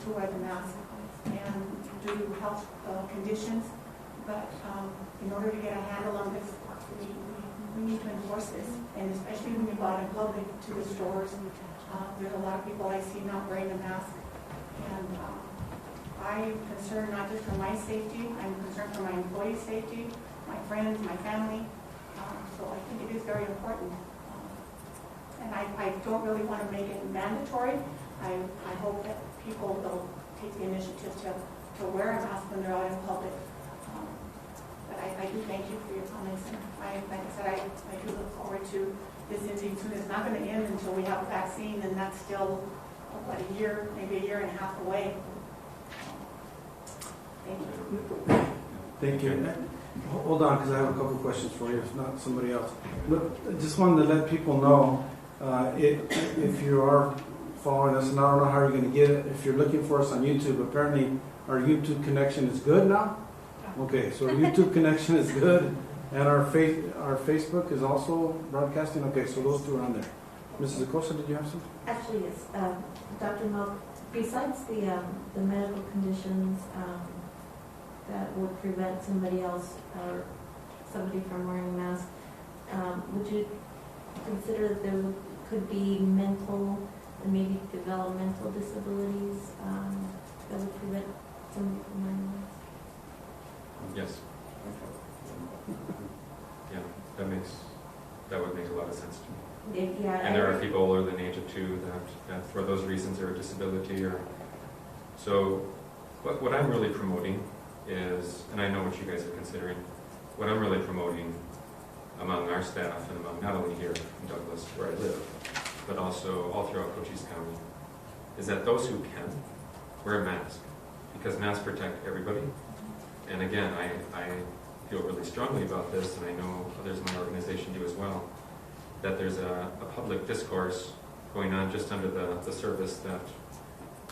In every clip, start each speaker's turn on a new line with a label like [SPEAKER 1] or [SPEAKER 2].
[SPEAKER 1] to wear the mask and due to health conditions. But in order to get a handle on this, we need to enforce this, and especially when you go out in public to the stores. There's a lot of people I see not wearing a mask, and I'm concerned not just for my safety, I'm concerned for my employees' safety, my friends, my family. So I think it is very important. And I don't really want to make it mandatory. I hope that people will take the initiative to wear a mask when they're out in public. But I do thank you for your comments, and like I said, I do look forward to this ending soon. It's not going to end until we have a vaccine, and that's still about a year, maybe a year and a half away. Thank you.
[SPEAKER 2] Thank you. Hold on, because I have a couple questions for you, if not somebody else. But I just wanted to let people know, if you are following us, and I don't know how you're going to get it, if you're looking for us on YouTube, apparently our YouTube connection is good now. Okay, so our YouTube connection is good, and our Facebook is also broadcasting. Okay, so those two are on there. Mrs. Acosta, did you have something?
[SPEAKER 3] Actually, yes. Dr. Milk, besides the medical conditions that would prevent somebody else or somebody from wearing a mask, would you consider that there could be mental and maybe developmental disabilities that would prevent somebody from wearing a mask?
[SPEAKER 4] Yes. Yeah, that would make a lot of sense to me.
[SPEAKER 3] Yeah,
[SPEAKER 4] and there are people older than the age of 2 that for those reasons are a disability. So what I'm really promoting is, and I know what you guys are considering, what I'm really promoting among our staff and among not only here in Douglas where I live, but also all throughout Cochise County, is that those who can wear a mask, because masks protect everybody. And again, I feel really strongly about this, and I know others in my organization do as well, that there's a public discourse going on just under the surface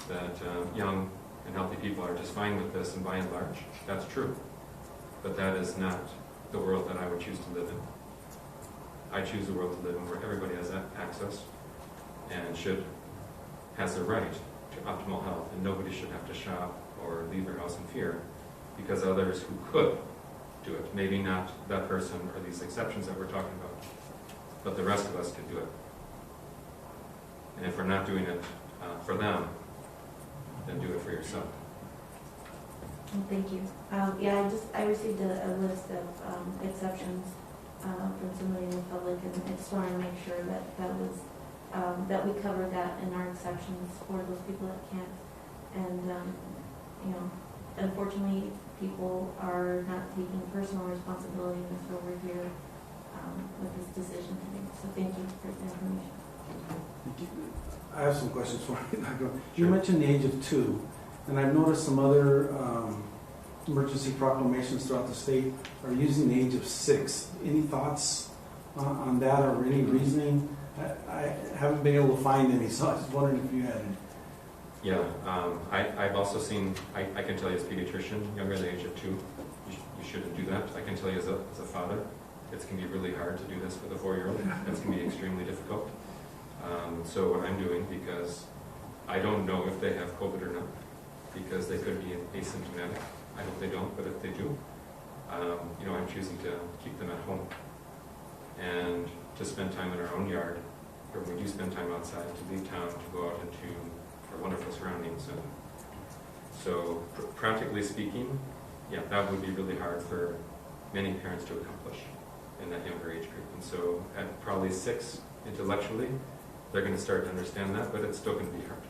[SPEAKER 4] that young and healthy people are just fine with this, and by and large, that's true. But that is not the world that I would choose to live in. I choose a world to live in where everybody has access and has the right to optimal health, and nobody should have to shop or leave their house in fear because others who could do it, maybe not that person or these exceptions that we're talking about, but the rest of us can do it. And if we're not doing it for them, then do it for yourself.
[SPEAKER 3] Thank you. Yeah, I received a list of exceptions from somebody in the public, and I just wanted to make sure that we covered that in our exceptions for those people that can't. And unfortunately, people are not taking personal responsibility, and that's why we're here with this decision today. So thank you for the information.
[SPEAKER 2] Thank you. I have some questions for you. You mentioned the age of 2, and I've noticed some other emergency proclamations throughout the state are using the age of 6. Any thoughts on that or any reasoning? I haven't been able to find any, so I was wondering if you had any.
[SPEAKER 4] Yeah, I've also seen, I can tell you as a pediatrician, younger than the age of 2, you shouldn't do that. I can tell you as a father, it's going to be really hard to do this with a 4-year-old. That's going to be extremely difficult. So what I'm doing, because I don't know if they have COVID or not, because they could be asymptomatic. I hope they don't, but if they do, I'm choosing to keep them at home and to spend time in our own yard, or when we do spend time outside, to leave town, to go out into our wonderful surroundings. And so, practically speaking, yeah, that would be really hard for many parents to accomplish in that younger age group. And so, at probably 6, intellectually, they're going to start to understand that, but it's still going to be hard.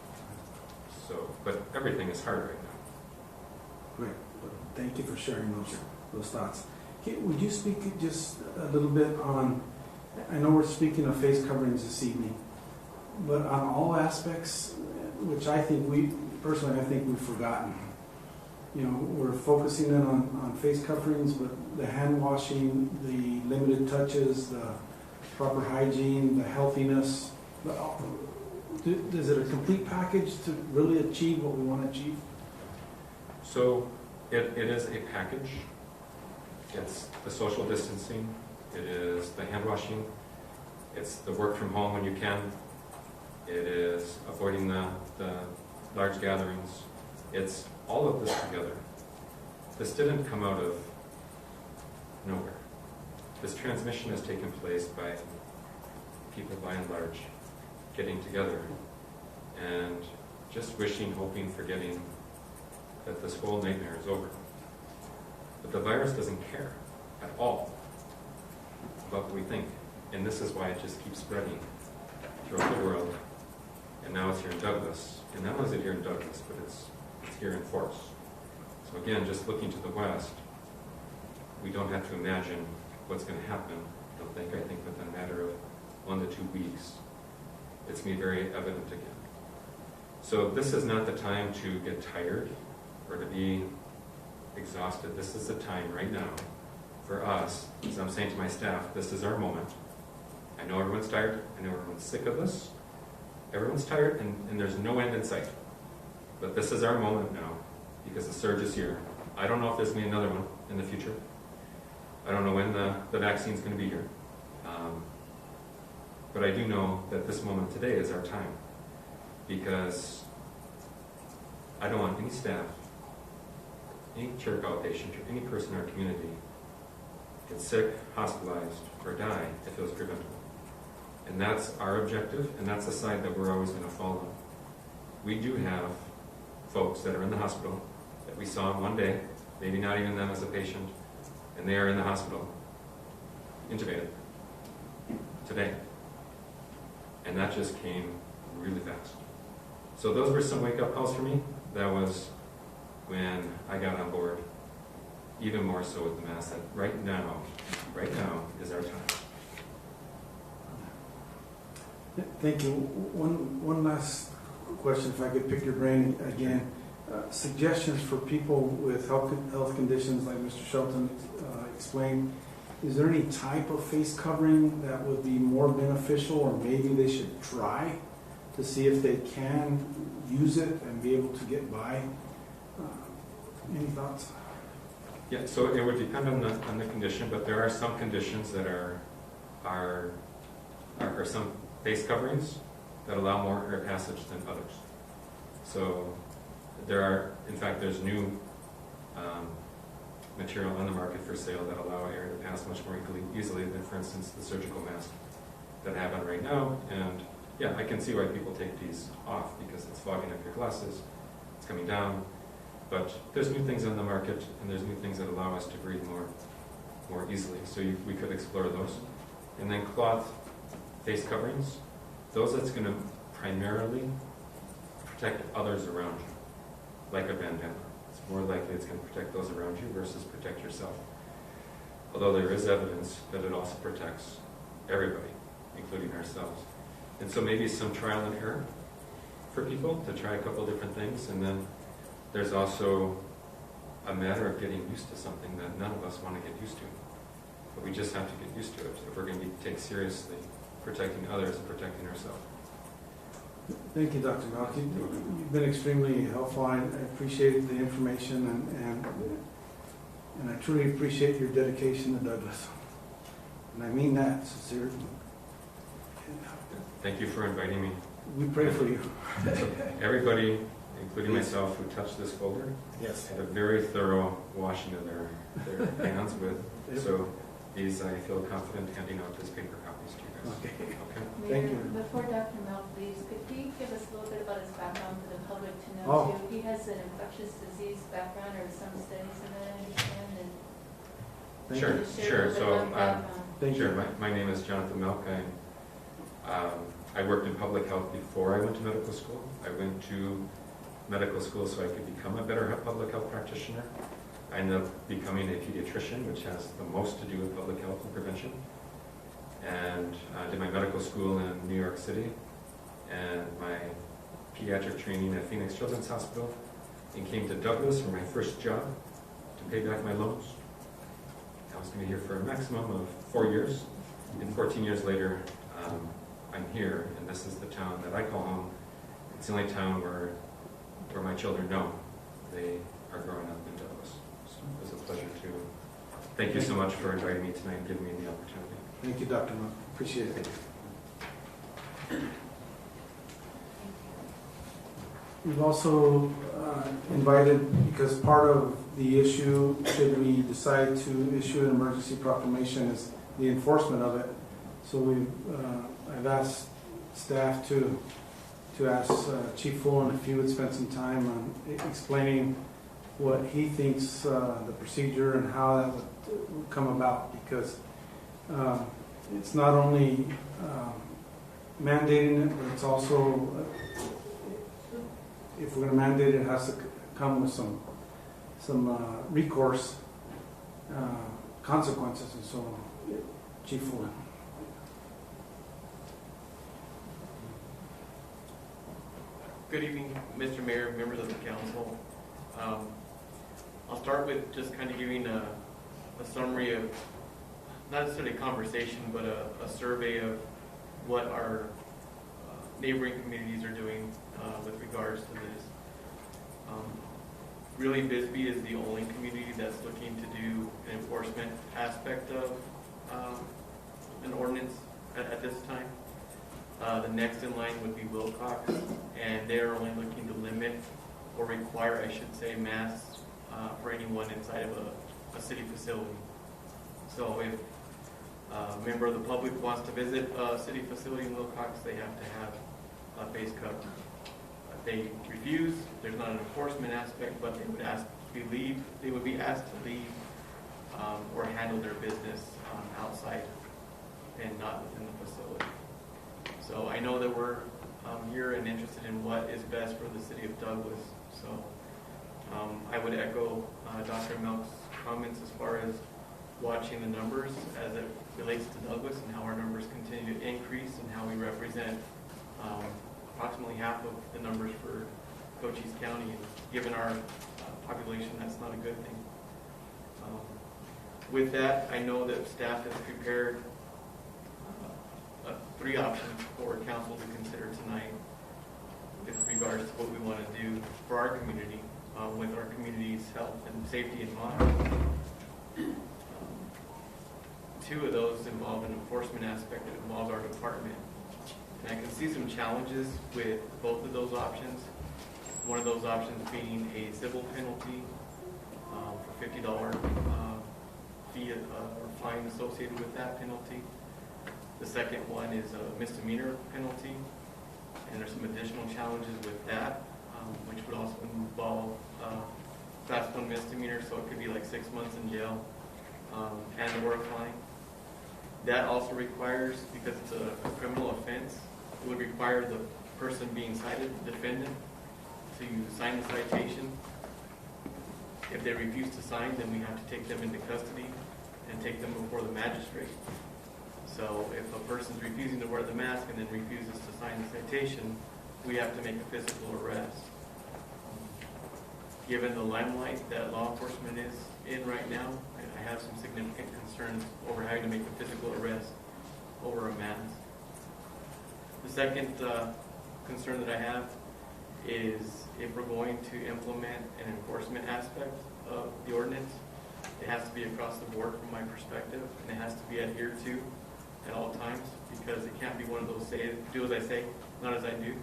[SPEAKER 4] So, but everything is hard right now.
[SPEAKER 2] Great. Thank you for sharing those thoughts. Would you speak just a little bit on, I know we're speaking of face coverings this evening, but on all aspects, which I think we've forgotten. We're focusing in on face coverings, but the hand washing, the limited touches, the proper hygiene, the healthiness, is it a complete package to really achieve what we want to achieve?
[SPEAKER 4] So it is a package. It's the social distancing, it is the hand washing, it's the work from home when you can, it is avoiding the large gatherings, It's all of this together. This didn't come out of nowhere. This transmission has taken place by people, by and large, getting together and just wishing, hoping, forgetting that this whole nightmare is over. But the virus doesn't care at all about what we think. And this is why it just keeps spreading throughout the world. And now it's here in Douglas. And not only is it here in Douglas, but it's here in force. So again, just looking to the west, we don't have to imagine what's going to happen. I think within a matter of 1 to 2 weeks, it's going to be very evident again. So this is not the time to get tired or to be exhausted. This is the time right now for us, as I'm saying to my staff, this is our moment. I know everyone's tired. I know everyone's sick of this. Everyone's tired, and there's no end in sight. But this is our moment now, because the surge is here. I don't know if there's going to be another one in the future. I don't know when the vaccine's going to be here. But I do know that this moment today is our time, because I don't want any staff, any chair patient, or any person in our community get sick, hospitalized, or die if it was preventable. And that's our objective, and that's the side that we're always going to follow. We do have folks that are in the hospital that we saw one day, maybe not even them as a patient, and they are in the hospital, intubated, today. And that just came really fast. So those were some wake-up calls for me. That was when I got on board, even more so with the mass, that right now is our time.
[SPEAKER 2] Thank you. One last question, if I could pick your brain again. Suggestions for people with health conditions like Mr. Shelton explained. Is there any type of face covering that would be more beneficial, or maybe they should try to see if they can use it and be able to get by? Any thoughts?
[SPEAKER 4] Yeah, so it would depend on the condition, but there are some conditions that are some face coverings that allow more air passage than others. So there's new material on the market for sale that allow air to pass much more easily than, for instance, the surgical mask that I have on right now. And yeah, I can see why people take these off, because it's fogging up your glasses, it's coming down. But there's new things on the market, and there's new things that allow us to breathe more easily. So we could explore those. And then cloth face coverings, those that's going to primarily protect others around you, like a bandana. It's more likely it's going to protect those around you versus protect yourself. Although there is evidence that it also protects everybody, including ourselves. And so maybe some trial and error for people to try a couple different things. And then there's also a matter of getting used to something that none of us want to get used to. But we just have to get used to it if we're going to take seriously protecting others and protecting ourselves.
[SPEAKER 2] Thank you, Dr. Malk. You've been extremely helpful. I appreciate the information, and I truly appreciate your dedication to Douglas. And I mean that sincerely.
[SPEAKER 4] Thank you for inviting me.
[SPEAKER 2] We pray for you.
[SPEAKER 4] Everybody, including myself, who touched this folder,
[SPEAKER 2] Yes.
[SPEAKER 4] had a very thorough washing of their hands with. So these, I feel confident handing out as paper copies to you guys.
[SPEAKER 2] Okay.
[SPEAKER 4] Okay.
[SPEAKER 2] Thank
[SPEAKER 5] Mayor,
[SPEAKER 2] you.
[SPEAKER 5] before Dr. Mel leaves, could he give us a little bit about his background for the public to know
[SPEAKER 2] Oh.
[SPEAKER 5] too? He has an infectious disease background or some studies in that, I understand, and
[SPEAKER 2] Thank
[SPEAKER 4] Sure,
[SPEAKER 2] you.
[SPEAKER 5] just share
[SPEAKER 4] sure.
[SPEAKER 5] a little bit
[SPEAKER 4] So,
[SPEAKER 5] about background.
[SPEAKER 2] Thank
[SPEAKER 4] Sure.
[SPEAKER 2] you.
[SPEAKER 4] My name is Jonathan Melk. I worked in public health before I went to medical school. I went to medical school so I could become a better public health practitioner. I ended up becoming a pediatrician, which has the most to do with public health and prevention. And I did my medical school in New York City and my pediatric training at Phoenix Children's Hospital, and came to Douglas for my first job to pay back my loans. I was going to be here for a maximum of 4 years, and 14 years later, I'm here, and this is the town that I call home. It's the only town where my children know they are growing up in Douglas. So it was a pleasure to thank you so much for inviting me tonight and giving me the opportunity.
[SPEAKER 2] Thank you, Dr. Monk. Appreciate it. We've also invited, because part of the issue, should we decide to issue an emergency proclamation, is the enforcement of it. So I've asked staff to ask Chief Fullen if he would spend some time on explaining what he thinks the procedure and how that would come about, because it's not only mandating it, but it's also, if we're going to mandate it, it has to come with some recourse consequences, and so Chief Fullen.
[SPEAKER 6] Good evening, Mr. Mayor, members of the council. I'll start with just kind of giving a summary of, not necessarily a conversation, but a survey of what our neighboring communities are doing with regards to this. Really, Bisbee is the only community that's looking to do an enforcement aspect of an ordinance at this time. The next in line would be Wilcox, and they're only looking to limit or require, I should say, masks for anyone inside of a city facility. So if a member of the public wants to visit a city facility in Wilcox, they have to have a face cover. If they refuse, there's not an enforcement aspect, but they would ask to leave. They would be asked to leave or handle their business outside and not within the facility. So I know that we're here and interested in what is best for the city of Douglas. So I would echo Dr. Melk's comments as far as watching the numbers as it relates to Douglas and how our numbers continue to increase and how we represent approximately half of the numbers for Cochise County. And given our population, that's not a good thing. With that, I know that staff has prepared 3 options for council to consider tonight with regards to what we want to do for our community with our community's health and safety in mind. 2 of those involve an enforcement aspect that involves our department. And I can see some challenges with both of those options. One of those options being a civil penalty for $50 fee or fine associated with that penalty. The second one is a misdemeanor penalty, and there's some additional challenges with that, which would also involve class 1 misdemeanor, so it could be like 6 months in jail and or a fine. That also requires, because it's a criminal offense, it would require the person being cited, the defendant, to sign the citation. If they refuse to sign, then we have to take them into custody and take them before the magistrate. So if a person's refusing to wear the mask and then refuses to sign the citation, we have to make a physical arrest. Given the limelight that law enforcement is in right now, I have some significant concerns over having to make a physical arrest over a mask. The second concern that I have is if we're going to implement an enforcement aspect of the ordinance, it has to be across the board from my perspective, and it has to be adhered to at all times, because it can't be one of those do as I say, not as I do.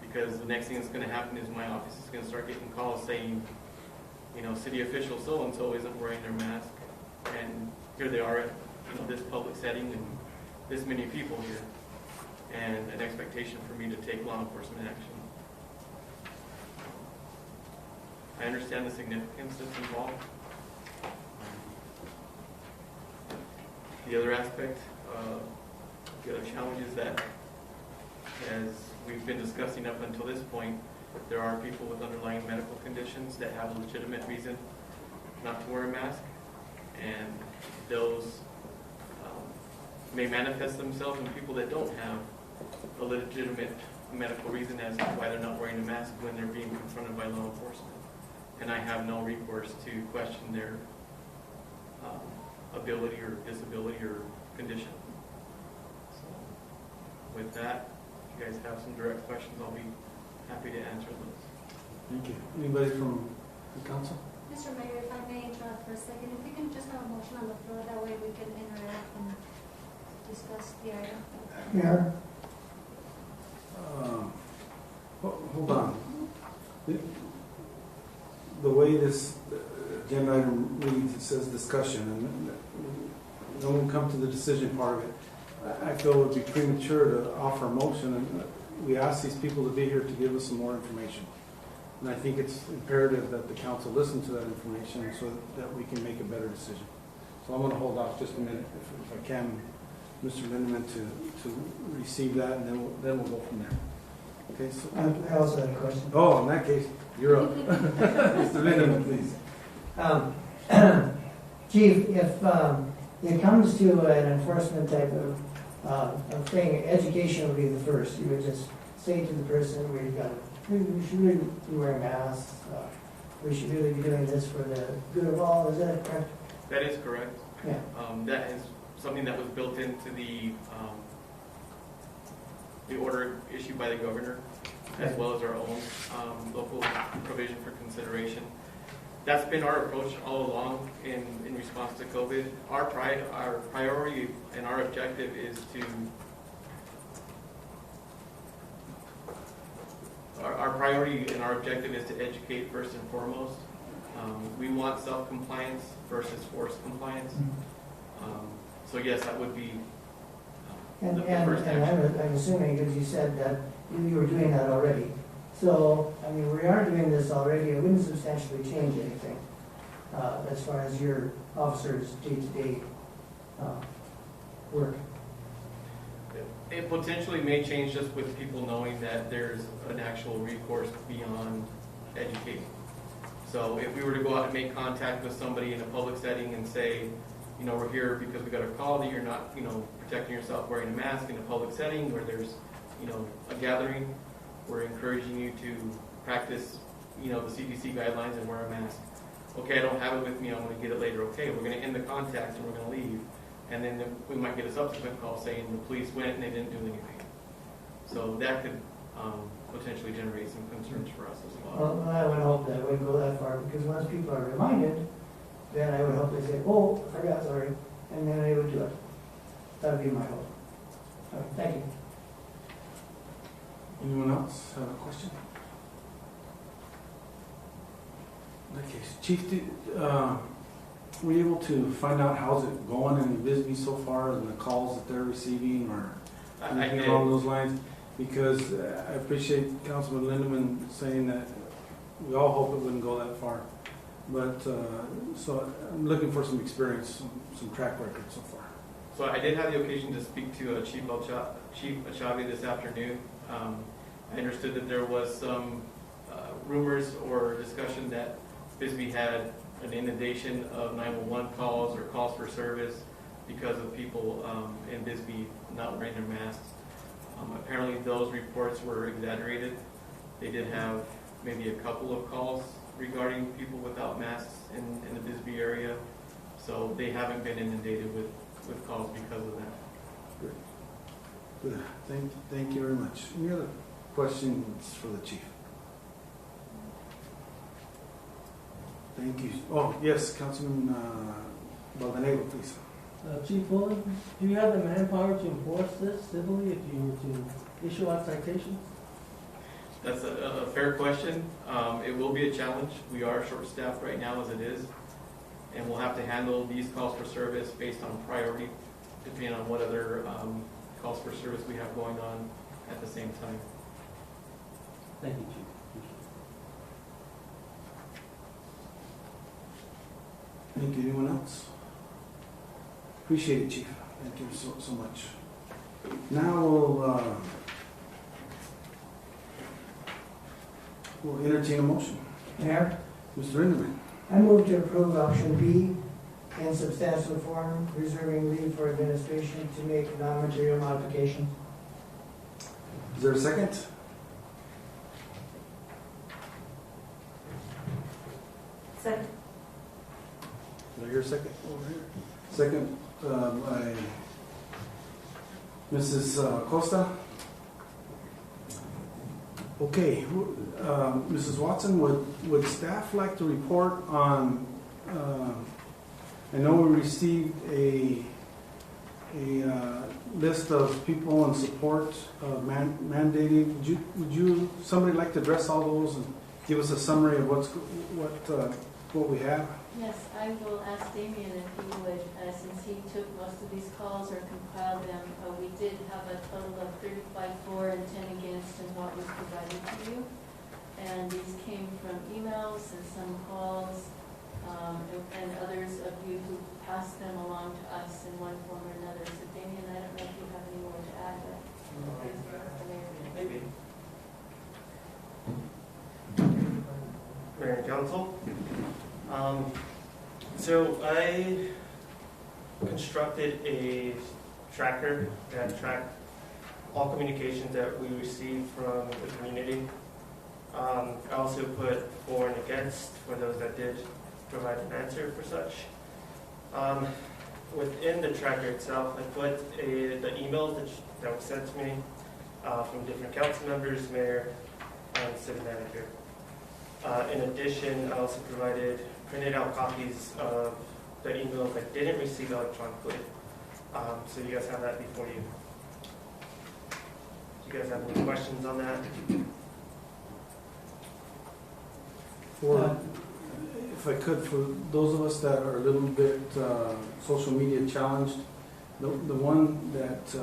[SPEAKER 6] Because the next thing that's going to happen is my office is going to start getting calls saying, you know, city official so-and-so isn't wearing their mask, and here they are at this public setting and this many people here, and an expectation for me to take law enforcement action. I understand the significance that's involved. The other aspect, the other challenge is that, as we've been discussing up until this point, there are people with underlying medical conditions that have a legitimate reason not to wear a mask, and those may manifest themselves in people that don't have a legitimate medical reason as to why they're not wearing a mask when they're being confronted by law enforcement. And I have no recourse to question their ability or disability or condition. So with that, if you guys have some direct questions, I'll be happy to answer those.
[SPEAKER 2] Thank you. Anybody from the council?
[SPEAKER 7] Mr. Mayor, if I may interrupt for a second, if we can just have a motion on the floor, that way we can interact and discuss the item.
[SPEAKER 8] Mayor,
[SPEAKER 2] Hold on. the way this agenda item reads, it says discussion, and then we'll come to the decision part of it. I feel it would be premature to offer a motion, and we ask these people to be here to give us some more information. And I think it's imperative that the council listen to that information so that we can make a better decision. So I'm going to hold off just a minute, if I can, Mr. Lindeman, to receive that, and then we'll go from there. Okay. So,
[SPEAKER 8] I also had a question.
[SPEAKER 2] oh, in that case, you're up, Mr. Lindeman, please.
[SPEAKER 8] Chief, if it comes to an enforcement type of thing, education would be the first. You would just say to the person, we should really be wearing masks. We should really be doing this for the good of all. Is that correct?
[SPEAKER 6] That is correct.
[SPEAKER 8] Yeah.
[SPEAKER 6] That is something that was built into the order issued by the governor, as well as our own local provision for consideration. That's been our approach all along in response to COVID. Our priority and our objective is to educate first and foremost. We want self-compliance versus forced compliance. So yes, that would be the first action.
[SPEAKER 8] I'm assuming, because you said that you were doing that already. So, I mean, we are doing this already. It wouldn't substantially change anything as far as your officers' day-to-day work.
[SPEAKER 6] It potentially may change just with people knowing that there's an actual recourse beyond educating. So if we were to go out and make contact with somebody in a public setting and say, you know, we're here because we got a call that you're not, you know, protecting yourself wearing a mask in a public setting where there's, you know, a gathering, we're encouraging you to practice, you know, the CDC guidelines and wear a mask. Okay, I don't have it with me, I'm going to get it later. Okay, we're going to end the contact and we're going to leave. And then we might get a subsequent call saying the police went and they didn't do anything. So that could potentially generate some concerns for us as well.
[SPEAKER 8] Well, I would hope that it wouldn't go that far, because once people are reminded, then I would hope they say, oh, I forgot, sorry, and then they would do it. That would be my hope. So, thank you.
[SPEAKER 2] Anyone else have a question? In that case, Chief, were you able to find out how's it going in Bisbee so far and the calls that they're receiving or anything along those lines? Because I appreciate Councilman Lindeman saying that we all hope it wouldn't go that far. But, so I'm looking for some experience, some track record so far.
[SPEAKER 6] So I did have the occasion to speak to Chief Achavi this afternoon. I understood that there was some rumors or discussion that Bisbee had an inundation of 911 calls or calls for service because of people in Bisbee not wearing their masks. Apparently those reports were exaggerated. They did have maybe a couple of calls regarding people without masks in the Bisbee area. So they haven't been inundated with calls because of that.
[SPEAKER 2] Good. Thank you very much. Any other questions for the chief? Thank you. Oh, yes, Councilman Baldanero, please.
[SPEAKER 9] Chief Bullen, do you have the manpower to enforce this civilly if you were to issue out citations?
[SPEAKER 6] That's a fair question. It will be a challenge. We are short-staffed right now as it is, and we'll have to handle these calls for service based on priority, depending on what other calls for service we have going on at the same time.
[SPEAKER 9] Thank you, Chief.
[SPEAKER 2] Thank you. Anyone else? Appreciate it, Chief. Thank you so much. Now we'll entertain a motion.
[SPEAKER 8] Mayor,
[SPEAKER 2] Mr. Lindeman.
[SPEAKER 8] I move to approve option B in substantial form, reserving leave for administration to make non-material modifications.
[SPEAKER 2] Is there a second?
[SPEAKER 3] Second.
[SPEAKER 2] Did I hear a second over here? Second by Mrs. Costa. Okay, Mrs. Watson, would staff like to report on, I know we received a list of people in support of mandating. Would you somebody like to address all those and give us a summary of what we have?
[SPEAKER 5] Yes, I will ask Damien if he would, since he took most of these calls or compiled them, we did have a total of 35 for and 10 against in what was provided to you. And these came from emails and some calls, and others of you who passed them along to us in one form or another. So Damien, I don't know if you have any more to add, but
[SPEAKER 6] Maybe. Mayor and Council. So I constructed a tracker that tracked all communications that we received from the community. I also put for and against for those that did provide an answer for such. Within the tracker itself, I put the emails that were sent to me from different council members, mayor, and city manager. In addition, I also provided printed out copies of the emails I didn't receive electronically. So you guys have that before you. Do you guys have any questions on that?
[SPEAKER 2] If I could, for those of us that are a little bit social media challenged, the one that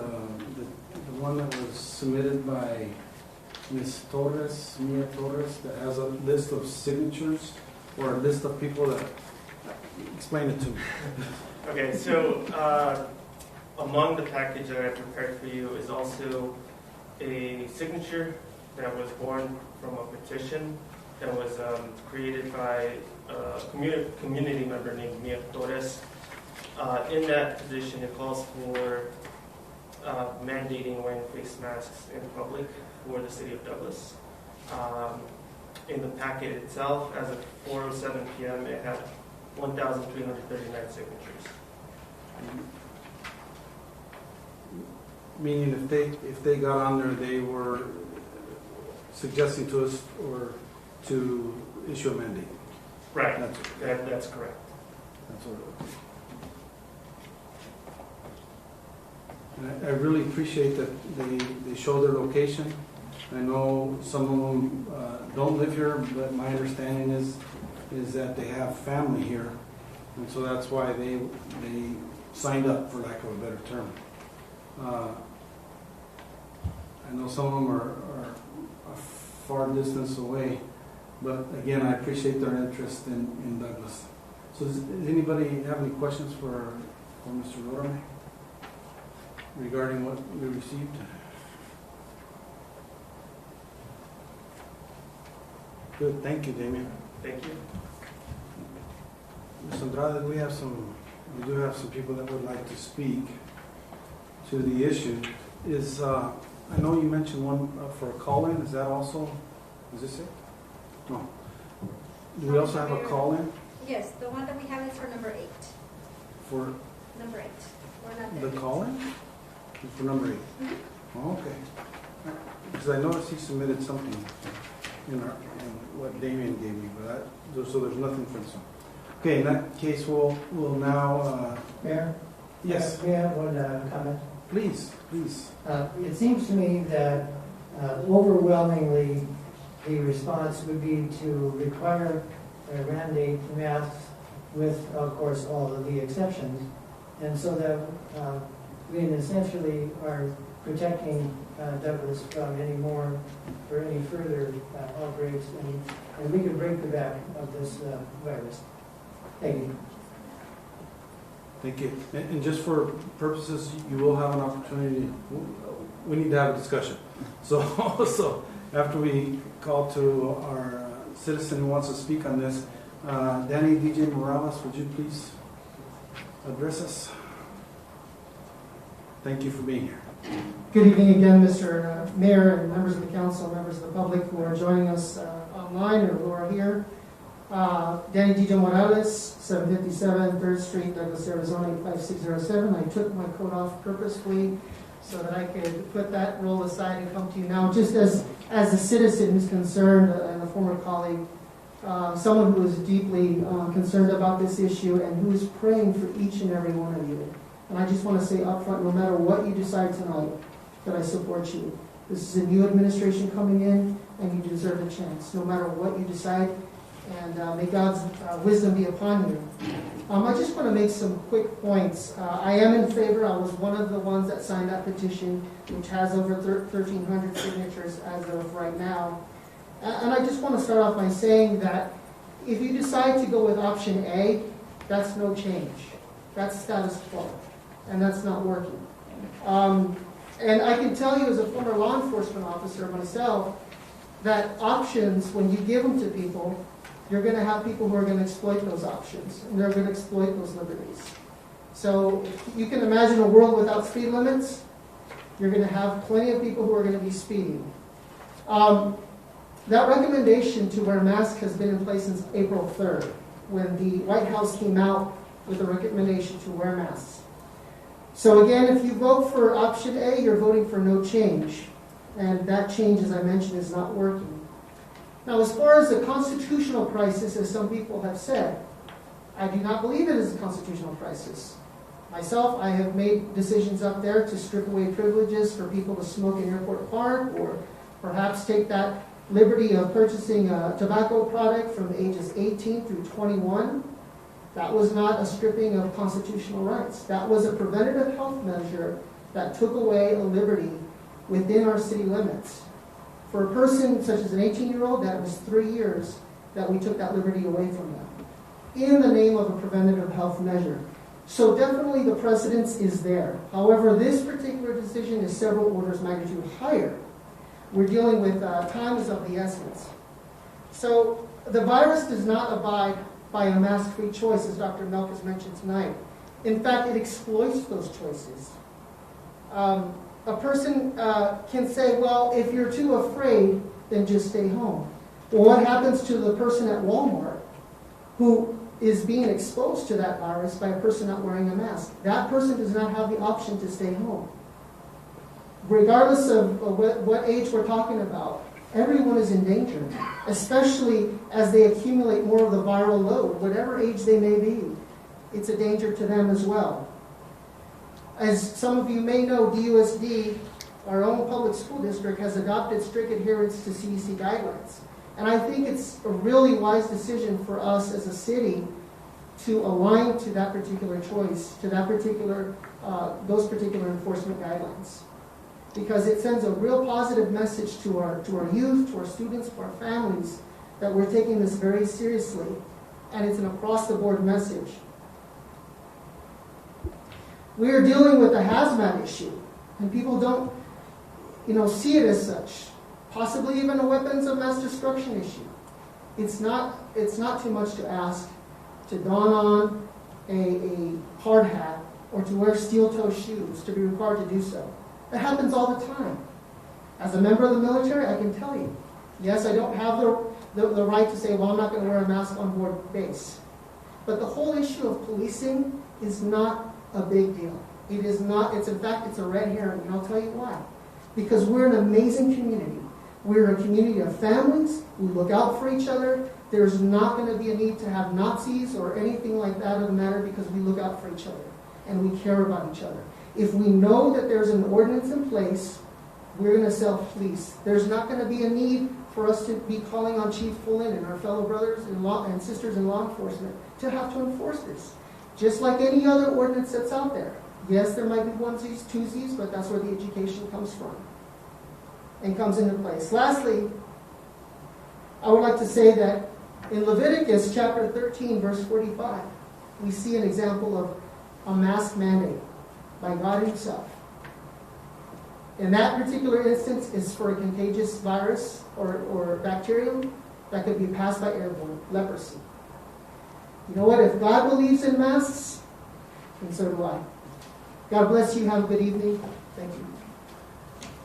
[SPEAKER 2] was submitted by Ms. Mia Torres, that has a list of signatures or a list of people that, explain it to me.
[SPEAKER 6] Okay, so among the package that I prepared for you is also a signature that was born from a petition that was created by a community member named Mia Torres. In that petition, it calls for mandating wearing face masks in public for the city of Douglas. In the packet itself, as of 4:07 p.m., it had 1,339 signatures.
[SPEAKER 2] Meaning if they got on there, they were suggesting to us or to issue a mandate.
[SPEAKER 6] Right,
[SPEAKER 2] That's
[SPEAKER 6] that's correct.
[SPEAKER 2] That's what it was. And I really appreciate that they show their location. I know some of them don't live here, but my understanding is that they have family here, and so that's why they signed up, for lack of a better term. I know some of them are a far distance away, but again, I appreciate their interest in Douglas. So does anybody have any questions for Mr. Rorame regarding what we received? Good, thank you, Damien.
[SPEAKER 6] Thank you.
[SPEAKER 2] Ms. Andrade, we do have some people that would like to speak to the issue. I know you mentioned one for a call-in, is this it? No. Do we also have a call-in
[SPEAKER 7] Yes, the one that we have is for number 8.
[SPEAKER 2] for
[SPEAKER 7] Number 8. We're not there
[SPEAKER 2] the
[SPEAKER 7] yet.
[SPEAKER 2] call-in? For number 8? Oh, okay. Because I noticed he submitted something in what Damien gave me, but so there's nothing for this one. Okay, in that case, we'll now,
[SPEAKER 8] Mayor?
[SPEAKER 2] yes,
[SPEAKER 8] May I have one comment?
[SPEAKER 2] please.
[SPEAKER 8] It seems to me that overwhelmingly the response would be to require a mandate masks with, of course, all of the exceptions, and so that we essentially are protecting Douglas from any more or any further outbreaks, and we could break the back of this virus. Thank you.
[SPEAKER 2] Thank you. And just for purposes, you will have an opportunity, we need to have a discussion. So after we call to our citizen who wants to speak on this, Danny DJ Morales, would you please address us? Thank you for being here.
[SPEAKER 10] Good evening again, Mr. Mayor and members of the council, members of the public who are joining us online or who are here. Danny DJ Morales, 757 3rd Street, Douglas, Arizona, 5607. I took my coat off purposefully so that I could put that role aside and come to you now, just as a citizen who's concerned and a former colleague, someone who is deeply concerned about this issue and who is praying for each and every one of you. And I just want to say up front, no matter what you decide tonight, that I support you. This is a new administration coming in. and you deserve a chance, no matter what you decide, and may God's wisdom be upon you. I just want to make some quick points. I am in favor. I was one of the ones that signed that petition, which has over 1,300 signatures as of right now. And I just want to start off by saying that if you decide to go with option A, that's no change. That's status quo, and that's not working. And I can tell you as a former law enforcement officer myself, that options, when you give them to people, you're going to have people who are going to exploit those options, and they're going to exploit those liberties. So you can imagine a world without speed limits. You're going to have plenty of people who are going to be speeding. That recommendation to wear masks has been in place since April 3rd, when the White House came out with a recommendation to wear masks. So again, if you vote for option A, you're voting for no change. And that change, as I mentioned, is not working. Now, as far as the constitutional crisis, as some people have said, I do not believe it is a constitutional crisis. Myself, I have made decisions up there to strip away privileges for people to smoke in Airport Park, or perhaps take that liberty of purchasing a tobacco product from ages 18 through 21. That was not a stripping of constitutional rights. That was a preventative health measure that took away a liberty within our city limits. For a person such as an 18-year-old, that was 3 years that we took that liberty away from them in the name of a preventative health measure. So definitely the precedence is there. However, this particular decision is several orders of magnitude higher. We're dealing with time is of the essence. So the virus does not abide by a mask-free choice, as Dr. Melk has mentioned tonight. In fact, it exploits those choices. A person can say, well, if you're too afraid, then just stay home. Well, what happens to the person at Walmart who is being exposed to that virus by a person not wearing a mask? That person does not have the option to stay home. Regardless of what age we're talking about, everyone is in danger, especially as they accumulate more of the viral load, whatever age they may be. It's a danger to them as well. As some of you may know, DUSD, our own public school district, has adopted strict adherence to CDC guidelines. And I think it's a really wise decision for us as a city to align to that particular choice, to that particular, those particular enforcement guidelines. Because it sends a real positive message to our youth, to our students, to our families, that we're taking this very seriously. And it's an across-the-board message. We are dealing with a hazmat issue, and people don't, see it as such. Possibly even a weapons of mass destruction issue. It's not too much to ask to don on a hard hat or to wear steel-toe shoes, to be required to do so. That happens all the time. As a member of the military, I can tell you, yes, I don't have the right to say, well, I'm not going to wear a mask on board base. But the whole issue of policing is not a big deal. It is not. In fact, it's a red herring, and I'll tell you why. Because we're an amazing community. We're a community of families. We look out for each other. There's not going to be a need to have Nazis or anything like that of the matter, because we look out for each other and we care about each other. If we know that there's an ordinance in place, we're going to self-police. There's not going to be a need for us to be calling on Chief Fullen and our fellow brothers and sisters in law enforcement to have to enforce this. Just like any other ordinance that's out there. Yes, there might be onesies, twosies, but that's where the education comes from and comes into place. Lastly, I would like to say that in Leviticus chapter 13, verse 45, we see an example of a mask mandate by God himself. In that particular instance, is for a contagious virus or bacterium that could be passed by airborne, leprosy. You know what? If God believes in masks, then so do I. God bless you. Have a good evening. Thank you.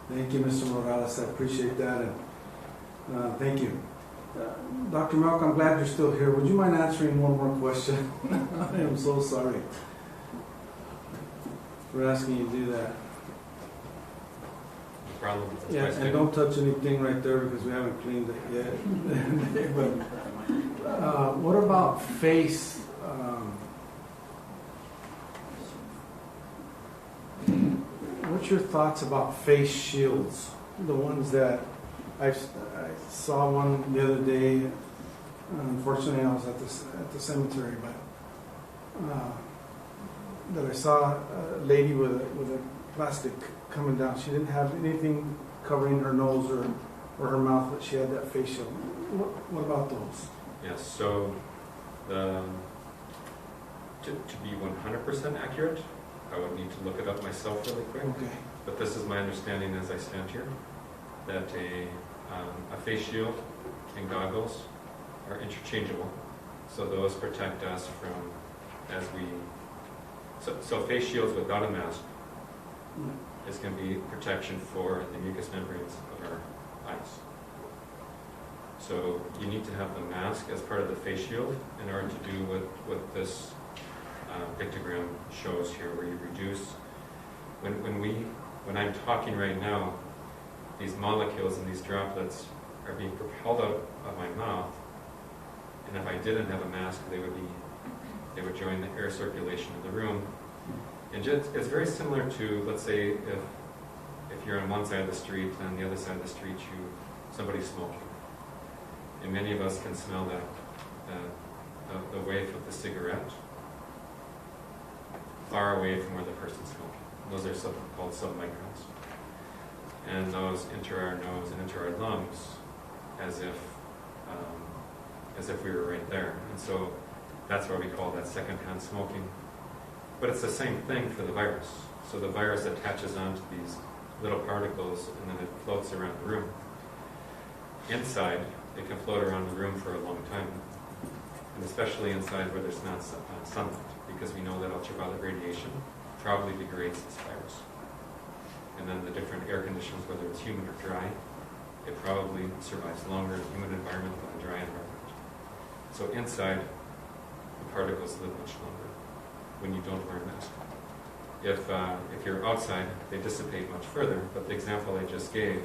[SPEAKER 2] Thank you, Mr. Morales. I appreciate that. And thank you. Dr. Malk, I'm glad you're still here. Would you mind answering one more question? I am so sorry for asking you to do that.
[SPEAKER 4] No problem. That's
[SPEAKER 2] Yeah,
[SPEAKER 4] my
[SPEAKER 2] and
[SPEAKER 4] statement.
[SPEAKER 2] don't touch anything right there because we haven't cleaned it yet. But what about face? What's your thoughts about face shields? The ones that I saw one the other day. Unfortunately, I was at the cemetery, but that I saw a lady with a plastic coming down. She didn't have anything covering her nose or her mouth, but she had that face shield. What about those?
[SPEAKER 4] Yes, so to be 100% accurate, I would need to look it up myself really quick.
[SPEAKER 2] Okay.
[SPEAKER 4] But this is my understanding as I stand here, that a face shield and goggles are interchangeable. So those protect us from, so face shields without a mask is going to be protection for the mucous membranes of our eyes. So you need to have the mask as part of the face shield in order to do what this pictogram shows here, where you reduce, when I'm talking right now, these molecules and these droplets are being propelled out of my mouth, and if I didn't have a mask, they would join the air circulation in the room. And it's very similar to, let's say, if you're on one side of the street and on the other side of the street, somebody's smoking, and many of us can smell the waif of the cigarette far away from where the person's smoking. Those are called submicrons. And those enter our nose and enter our lungs as if we were right there. And so that's why we call that secondhand smoking. But it's the same thing for the virus. So the virus attaches onto these little particles and then it floats around the room. Inside, it can float around the room for a long time. And especially inside where there's not sunlight, because we know that ultraviolet radiation probably degrades this virus. And then the different air conditions, whether it's humid or dry, it probably survives longer in a humid environment than a dry environment. So inside, the particles live much longer when you don't wear a mask. If you're outside, they dissipate much further, but the example I just gave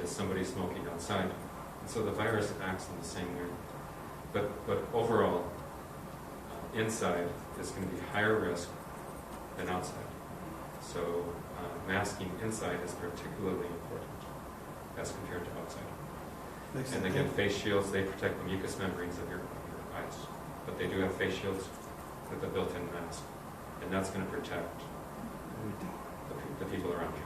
[SPEAKER 4] is somebody smoking outside. And so the virus acts in the same way. But overall, inside is going to be higher risk than outside. So masking inside is particularly important as compared to outside.
[SPEAKER 2] Excellent.
[SPEAKER 4] And again, face shields, they protect the mucous membranes of your eyes. But they do have face shields with a built-in mask. And that's going to protect the people around you.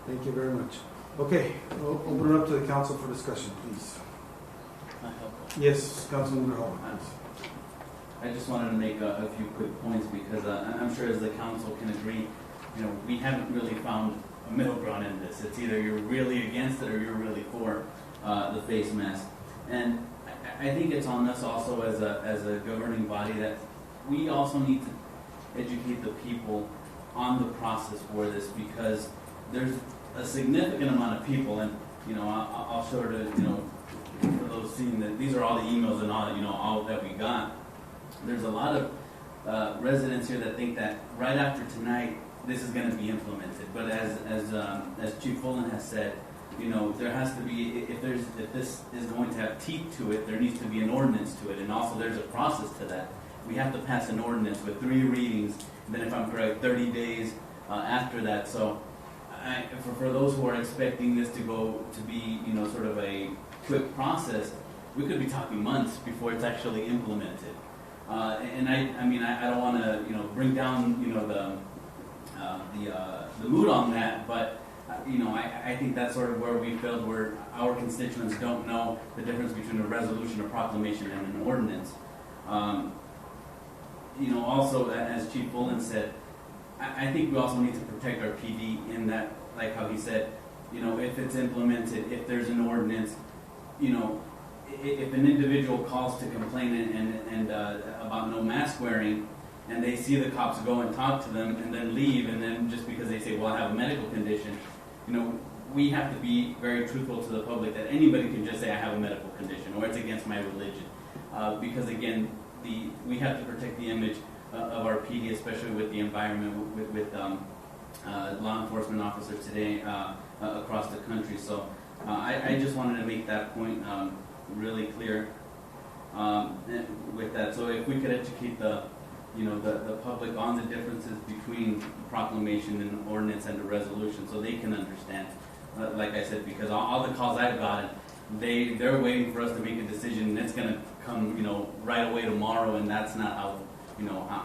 [SPEAKER 2] Thank you very much. Okay, we'll open it up to the council for discussion, please. Yes, Councilman Hall.
[SPEAKER 11] I just wanted to make a few quick points because I'm sure as the council can agree, we haven't really found a middle ground in this. It's either you're really against it or you're really for the face mask. And I think it's on us also as a governing body that we also need to educate the people on the process for this, because there's a significant amount of people, and I'll show it, for those seeing that these are all the emails and all that we got. There's a lot of residents here that think that right after tonight this is going to be implemented. But as Chief Fullen has said, there has to be, if this is going to have teeth to it, there needs to be an ordinance to it, and also there's a process to that. We have to pass an ordinance with 3 readings, and then if I'm correct, 30 days after that. So for those who are expecting this to be sort of a quick process, we could be talking months before it's actually implemented. And I don't want to bring down the mood on that, but I think that's sort of where we failed, where our constituents don't know the difference between a resolution, a proclamation, and an ordinance. Also, as Chief Fullen said, I think we also need to protect our PD in that, like how he said, if it's implemented, if there's an ordinance, if an individual calls to complain and about no mask wearing, and they see the cops go and talk to them and then leave, and then just because they say, well, I have a medical condition, we have to be very truthful to the public that anybody can just say, I have a medical condition, or it's against my religion. Because again, we have to protect the image of our PD, especially with the environment, with law enforcement officers today across the country. So I just wanted to make that point really clear with that. So if we could educate the public on the differences between the proclamation and the ordinance and the resolution, so they can understand. like I said, because all the calls I've gotten, they're waiting for us to make a decision, and it's gonna come, right away tomorrow, and that's not how,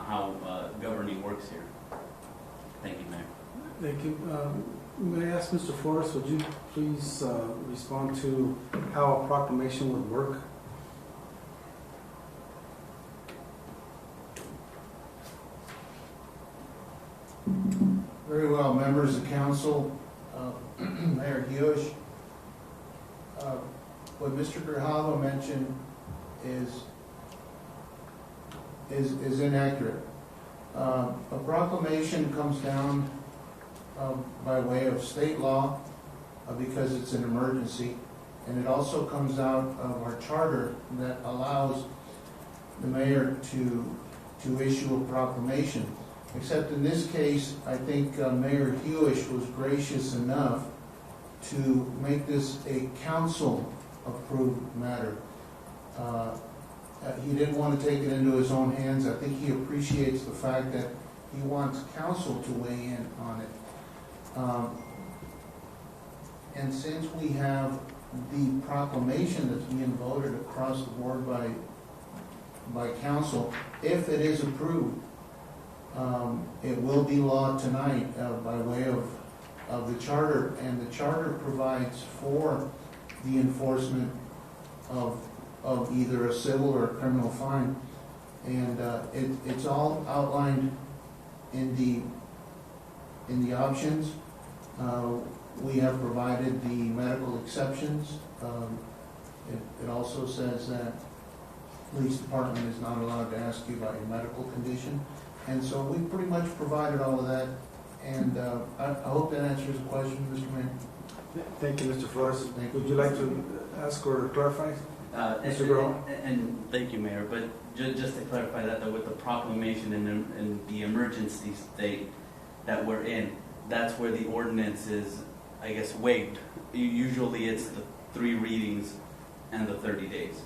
[SPEAKER 11] how governing works here. Thank you, Mayor.
[SPEAKER 2] Thank you. May I ask Mr. Flores, would you please respond to how a proclamation would work?
[SPEAKER 12] Very well, members of council, Mayor Hewish. What Mr. Grijalva mentioned is inaccurate. A proclamation comes down by way of state law because it's an emergency, and it also comes out of our charter that allows the mayor to issue a proclamation. Except in this case, I think Mayor Hewish was gracious enough to make this a council-approved matter. He didn't want to take it into his own hands. I think he appreciates the fact that he wants council to weigh in on it. And since we have the proclamation that's being voted across the board by council, if it is approved, it will be law tonight by way of the charter, and the charter provides for the enforcement of either a civil or a criminal fine, and it's all outlined in the options. We have provided the medical exceptions. It also says that police department is not allowed to ask you about your medical condition. And so we pretty much provided all of that, and I hope that answers the question, Mr. Mayor.
[SPEAKER 2] Thank you, Mr. Flores.
[SPEAKER 12] Thank you.
[SPEAKER 2] Would you like to ask or clarify? Mr. Grohl?
[SPEAKER 11] And thank you, Mayor, but just to clarify that, though, with the proclamation and the emergency state that we're in, that's where the ordinance is, I guess, waived. Usually it's the 3 readings and the 30 days.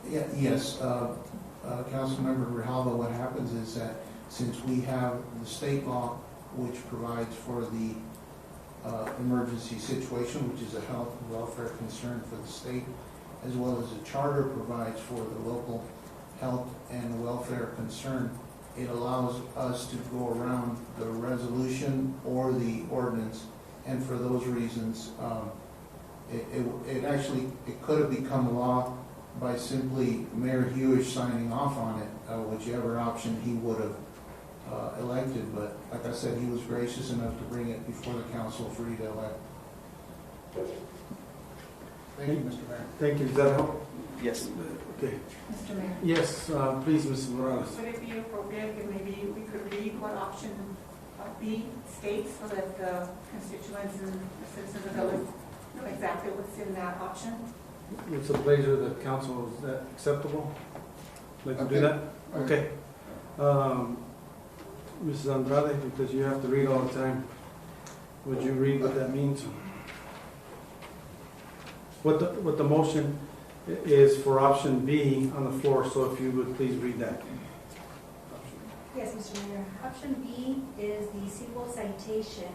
[SPEAKER 12] Yeah, yes, Councilmember Grijalva, what happens is that since we have the state law, which provides for the emergency situation, which is a health and welfare concern for the state, as well as the charter provides for the local health and welfare concern, it allows us to go around the resolution or the ordinance, and for those reasons, it could have become law by simply Mayor Hewish signing off on it, whichever option he would have elected. But like I said, he was gracious enough to bring it before the council for you to elect. Thank you, Mr. Mayor.
[SPEAKER 2] Thank you. Does that help?
[SPEAKER 11] Yes.
[SPEAKER 2] Okay.
[SPEAKER 1] Mr. Mayor,
[SPEAKER 2] Yes, please, Mrs. Morales.
[SPEAKER 1] would it be appropriate if maybe we could read what option B states so that the constituents and the citizens of the village know exactly what's in that option?
[SPEAKER 2] It's a pleasure of the council. Is that acceptable? Like to do that? Okay. Mrs. Andrade, because you have to read all the time, would you read what that means? What the motion is for option B on the floor, so if you would please read that.
[SPEAKER 7] Yes, Mr. Mayor. Option B is the civil citation,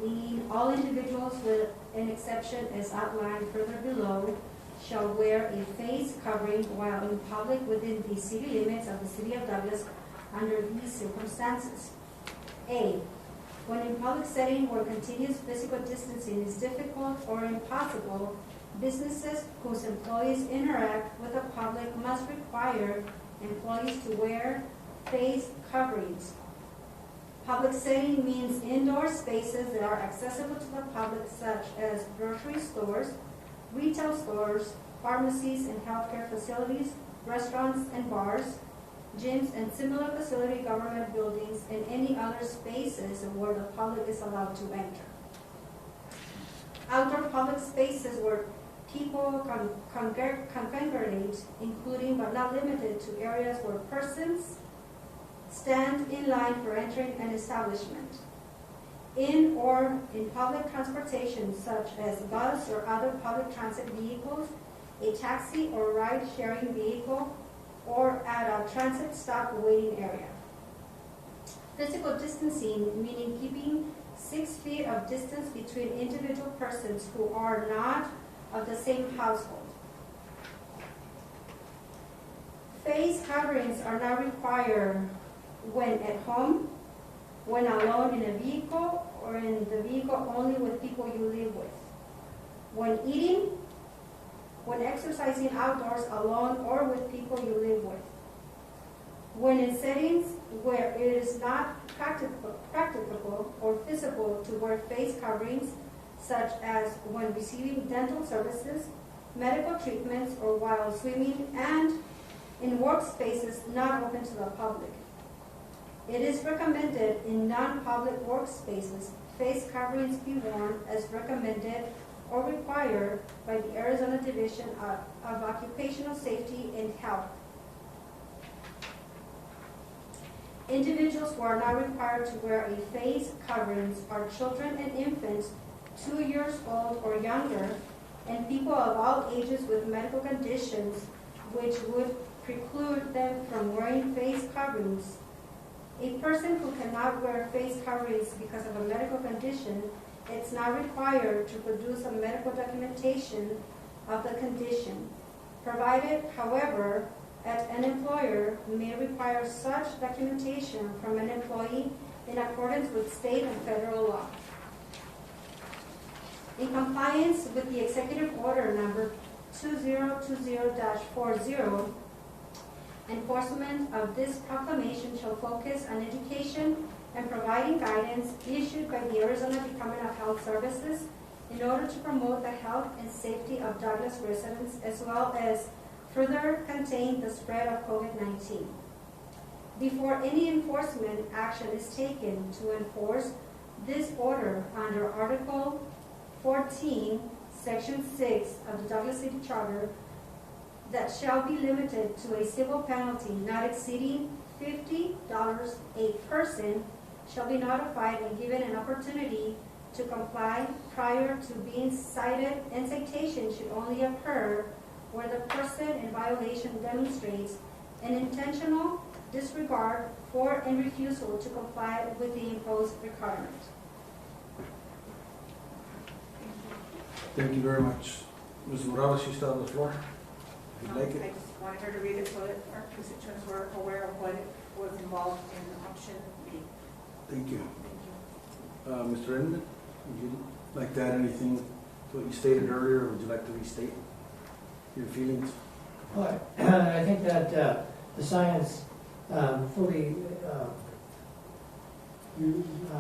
[SPEAKER 7] meaning all individuals with an exception as outlined further below shall wear a face covering while in public within the city limits of the city of Douglas under these circumstances. A, when in public setting where continuous physical distancing is difficult or impossible, businesses whose employees interact with the public must require employees to wear face coverings. Public setting means indoor spaces that are accessible to the public, such as grocery stores, retail stores, pharmacies and healthcare facilities, restaurants and bars, gyms and similar facility, government buildings, and any other spaces where the public is allowed to enter. Outdoor public spaces where people congregate, including but not limited to areas where persons stand in line for entering an establishment. In or in public transportation such as bus or other public transit vehicles, a taxi or ride-sharing vehicle, or at a transit stop waiting area. Physical distancing, meaning keeping 6 feet of distance between individual persons who are not of the same household. Face coverings are not required when at home, when alone in a vehicle, or in the vehicle only with people you live with. When eating, when exercising outdoors alone or with people you live with. When in settings where it is not practicable or feasible to wear face coverings, such as when receiving dental services, medical treatments, or while swimming, and in workspaces not open to the public. It is recommended in non-public workspaces face coverings be worn as recommended or required by the Arizona Division of Occupational Safety and Health. Individuals who are not required to wear a face coverings are children and infants 2 years old or younger, and people of all ages with medical conditions which would preclude them from wearing face coverings. A person who cannot wear face coverings because of a medical condition, it's not required to produce a medical documentation of the condition, provided, however, that an employer may require such documentation from an employee in accordance with state and federal law. In compliance with the Executive Order number 2020-40, enforcement of this proclamation shall focus on education and providing guidance issued by the Arizona Department of Health Services in order to promote the health and safety of Douglas residents, as well as further contain the spread of COVID-19. Before any enforcement action is taken to enforce this order under Article 14, Section 6 of the Douglas City Charter, that shall be limited to a civil penalty not exceeding $50 a person, shall be notified and given an opportunity to comply prior to being cited, and citation should only occur where the person in violation demonstrates an intentional disregard for and refusal to comply with the imposed requirement.
[SPEAKER 2] Thank you very much. Ms. Morales, you still have the floor. If you'd like
[SPEAKER 1] I
[SPEAKER 2] it.
[SPEAKER 1] just wanted her to read it so that our constituents were aware of what it was involved in option B.
[SPEAKER 2] Thank you.
[SPEAKER 1] Thank you.
[SPEAKER 2] Mr. Edmund, would you like to add anything to what you stated earlier, or would you like to restate your feelings?
[SPEAKER 8] Well, I think that the science fully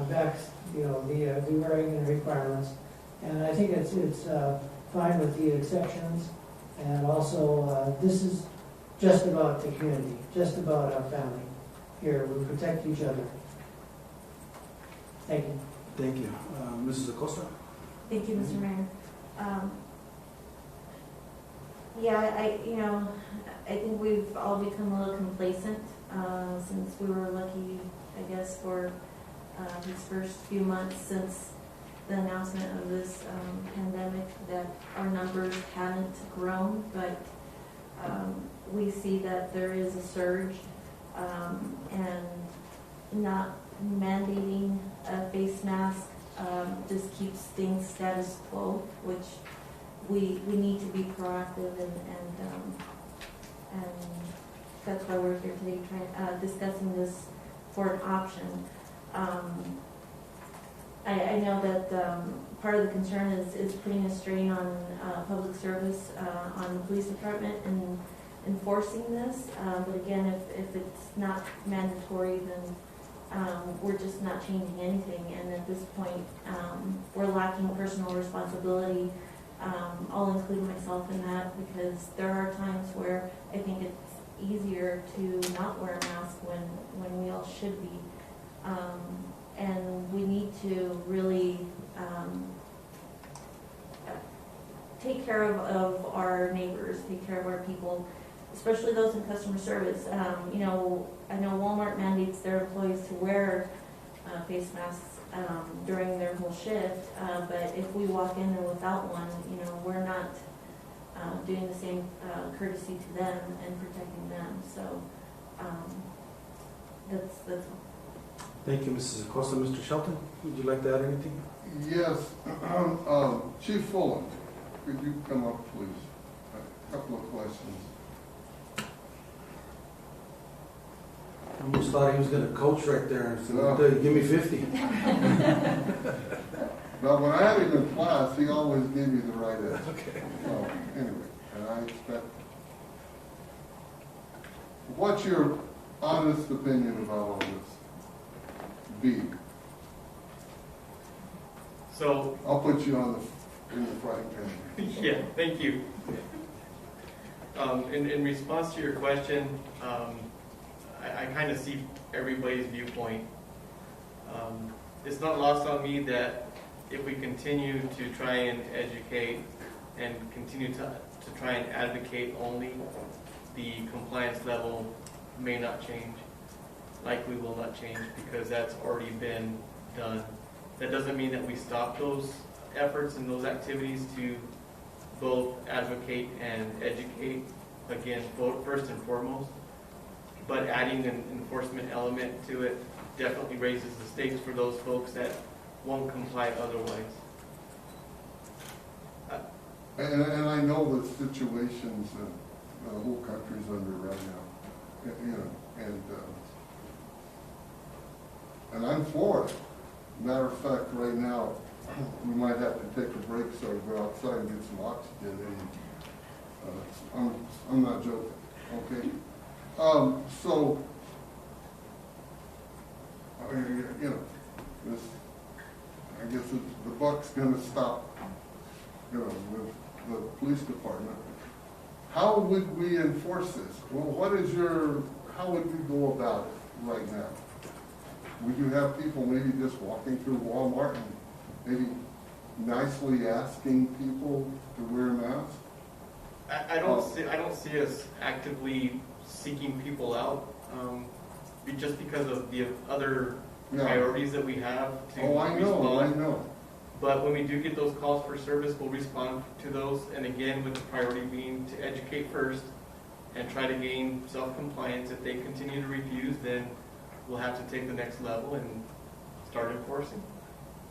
[SPEAKER 8] backs, the wearing and requirements, and I think it's fine with the exceptions, and also this is just about the community, just about our family. Here, we protect each other. Thank you.
[SPEAKER 2] Thank you. Mrs. Acosta?
[SPEAKER 3] Thank you, Mr. Mayor. I think we've all become a little complacent since we were lucky, I guess, for these first few months since the announcement of this pandemic, that our numbers haven't grown, but we see that there is a surge, and not mandating a face mask just keeps things status quo, which we need to be proactive, and that's why we're here today discussing this for an option. I know that part of the concern is putting a strain on public service, on the police department, and enforcing this. But again, if it's not mandatory, then we're just not changing anything. And at this point, we're lacking personal responsibility. I'll include myself in that, because there are times where I think it's easier to not wear a mask when we all should be. And we need to really take care of our neighbors, take care of our people, especially those in customer service. I know Walmart mandates their employees to wear face masks during their whole shift, but if we walk in there without one, we're not doing the same courtesy to them and protecting them. So that's all.
[SPEAKER 2] Thank you, Mrs. Acosta. Mr. Shelton, would you like to add anything?
[SPEAKER 13] Yes, Chief Fullen, could you come up, please? A couple of questions.
[SPEAKER 2] I almost thought he was gonna coach right there and say,
[SPEAKER 13] No.
[SPEAKER 2] give me 50.
[SPEAKER 13] Now, when I had him in class, he always gave me the right answer.
[SPEAKER 2] Okay.
[SPEAKER 13] So, anyway, and I expect, what's your honest opinion about all this? B,
[SPEAKER 6] So,
[SPEAKER 13] I'll put you on in the frying pan.
[SPEAKER 6] yeah, thank you. In response to your question, I kind of see everybody's viewpoint. It's not lost on me that if we continue to try and educate and continue to try and advocate only, the compliance level may not change, likely will not change, because that's already been done. That doesn't mean that we stop those efforts and those activities to both advocate and educate, again, both first and foremost. But adding an enforcement element to it definitely raises the stakes for those folks that won't comply otherwise.
[SPEAKER 13] And I know the situations that the whole country's under right now, you know, and I'm for it. Matter of fact, right now, we might have to take a break so I go outside and get some oxygen. And I'm not joking, okay? So, you know, this, I guess the buck's gonna stop, you know, with the police department. How would we enforce this? Well, how would we go about it right now? Would you have people maybe just walking through Walmart and maybe nicely asking people to wear masks?
[SPEAKER 6] I don't see us actively seeking people out, just because of the other priorities that we have to respond.
[SPEAKER 13] I know.
[SPEAKER 6] But when we do get those calls for service, we'll respond to those, and again, with the priority being to educate first and try to gain self-compliance. If they continue to refuse, then we'll have to take the next level and start enforcing.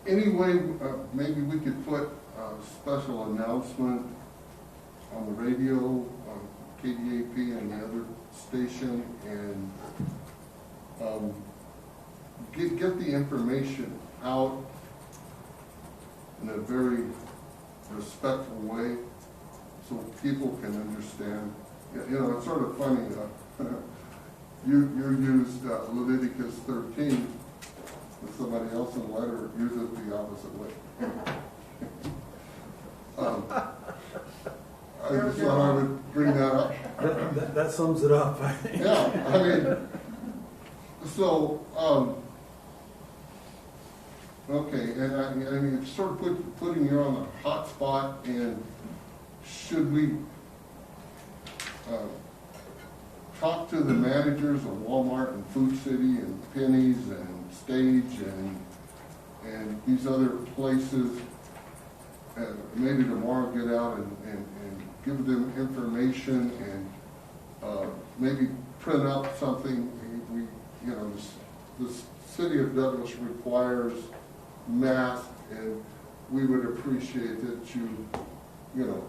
[SPEAKER 13] Anyway, maybe we could put a special announcement on the radio, on KDAP and the other station, and get the information out in a very respectful way so people can understand. You know, it's sort of funny. You used Leviticus 13, but somebody else in the letter used it the opposite way. I just thought I would bring that up.
[SPEAKER 2] That sums it up, I think.
[SPEAKER 13] Yeah, I mean, so, okay, and I mean, it's sort of putting you on the hot spot, and should we talk to the managers of Walmart and Food City and Penny's and Stage and these other places, maybe tomorrow get out and give them information and maybe print out something. You know, the city of Douglas requires masks, and we would appreciate that you know,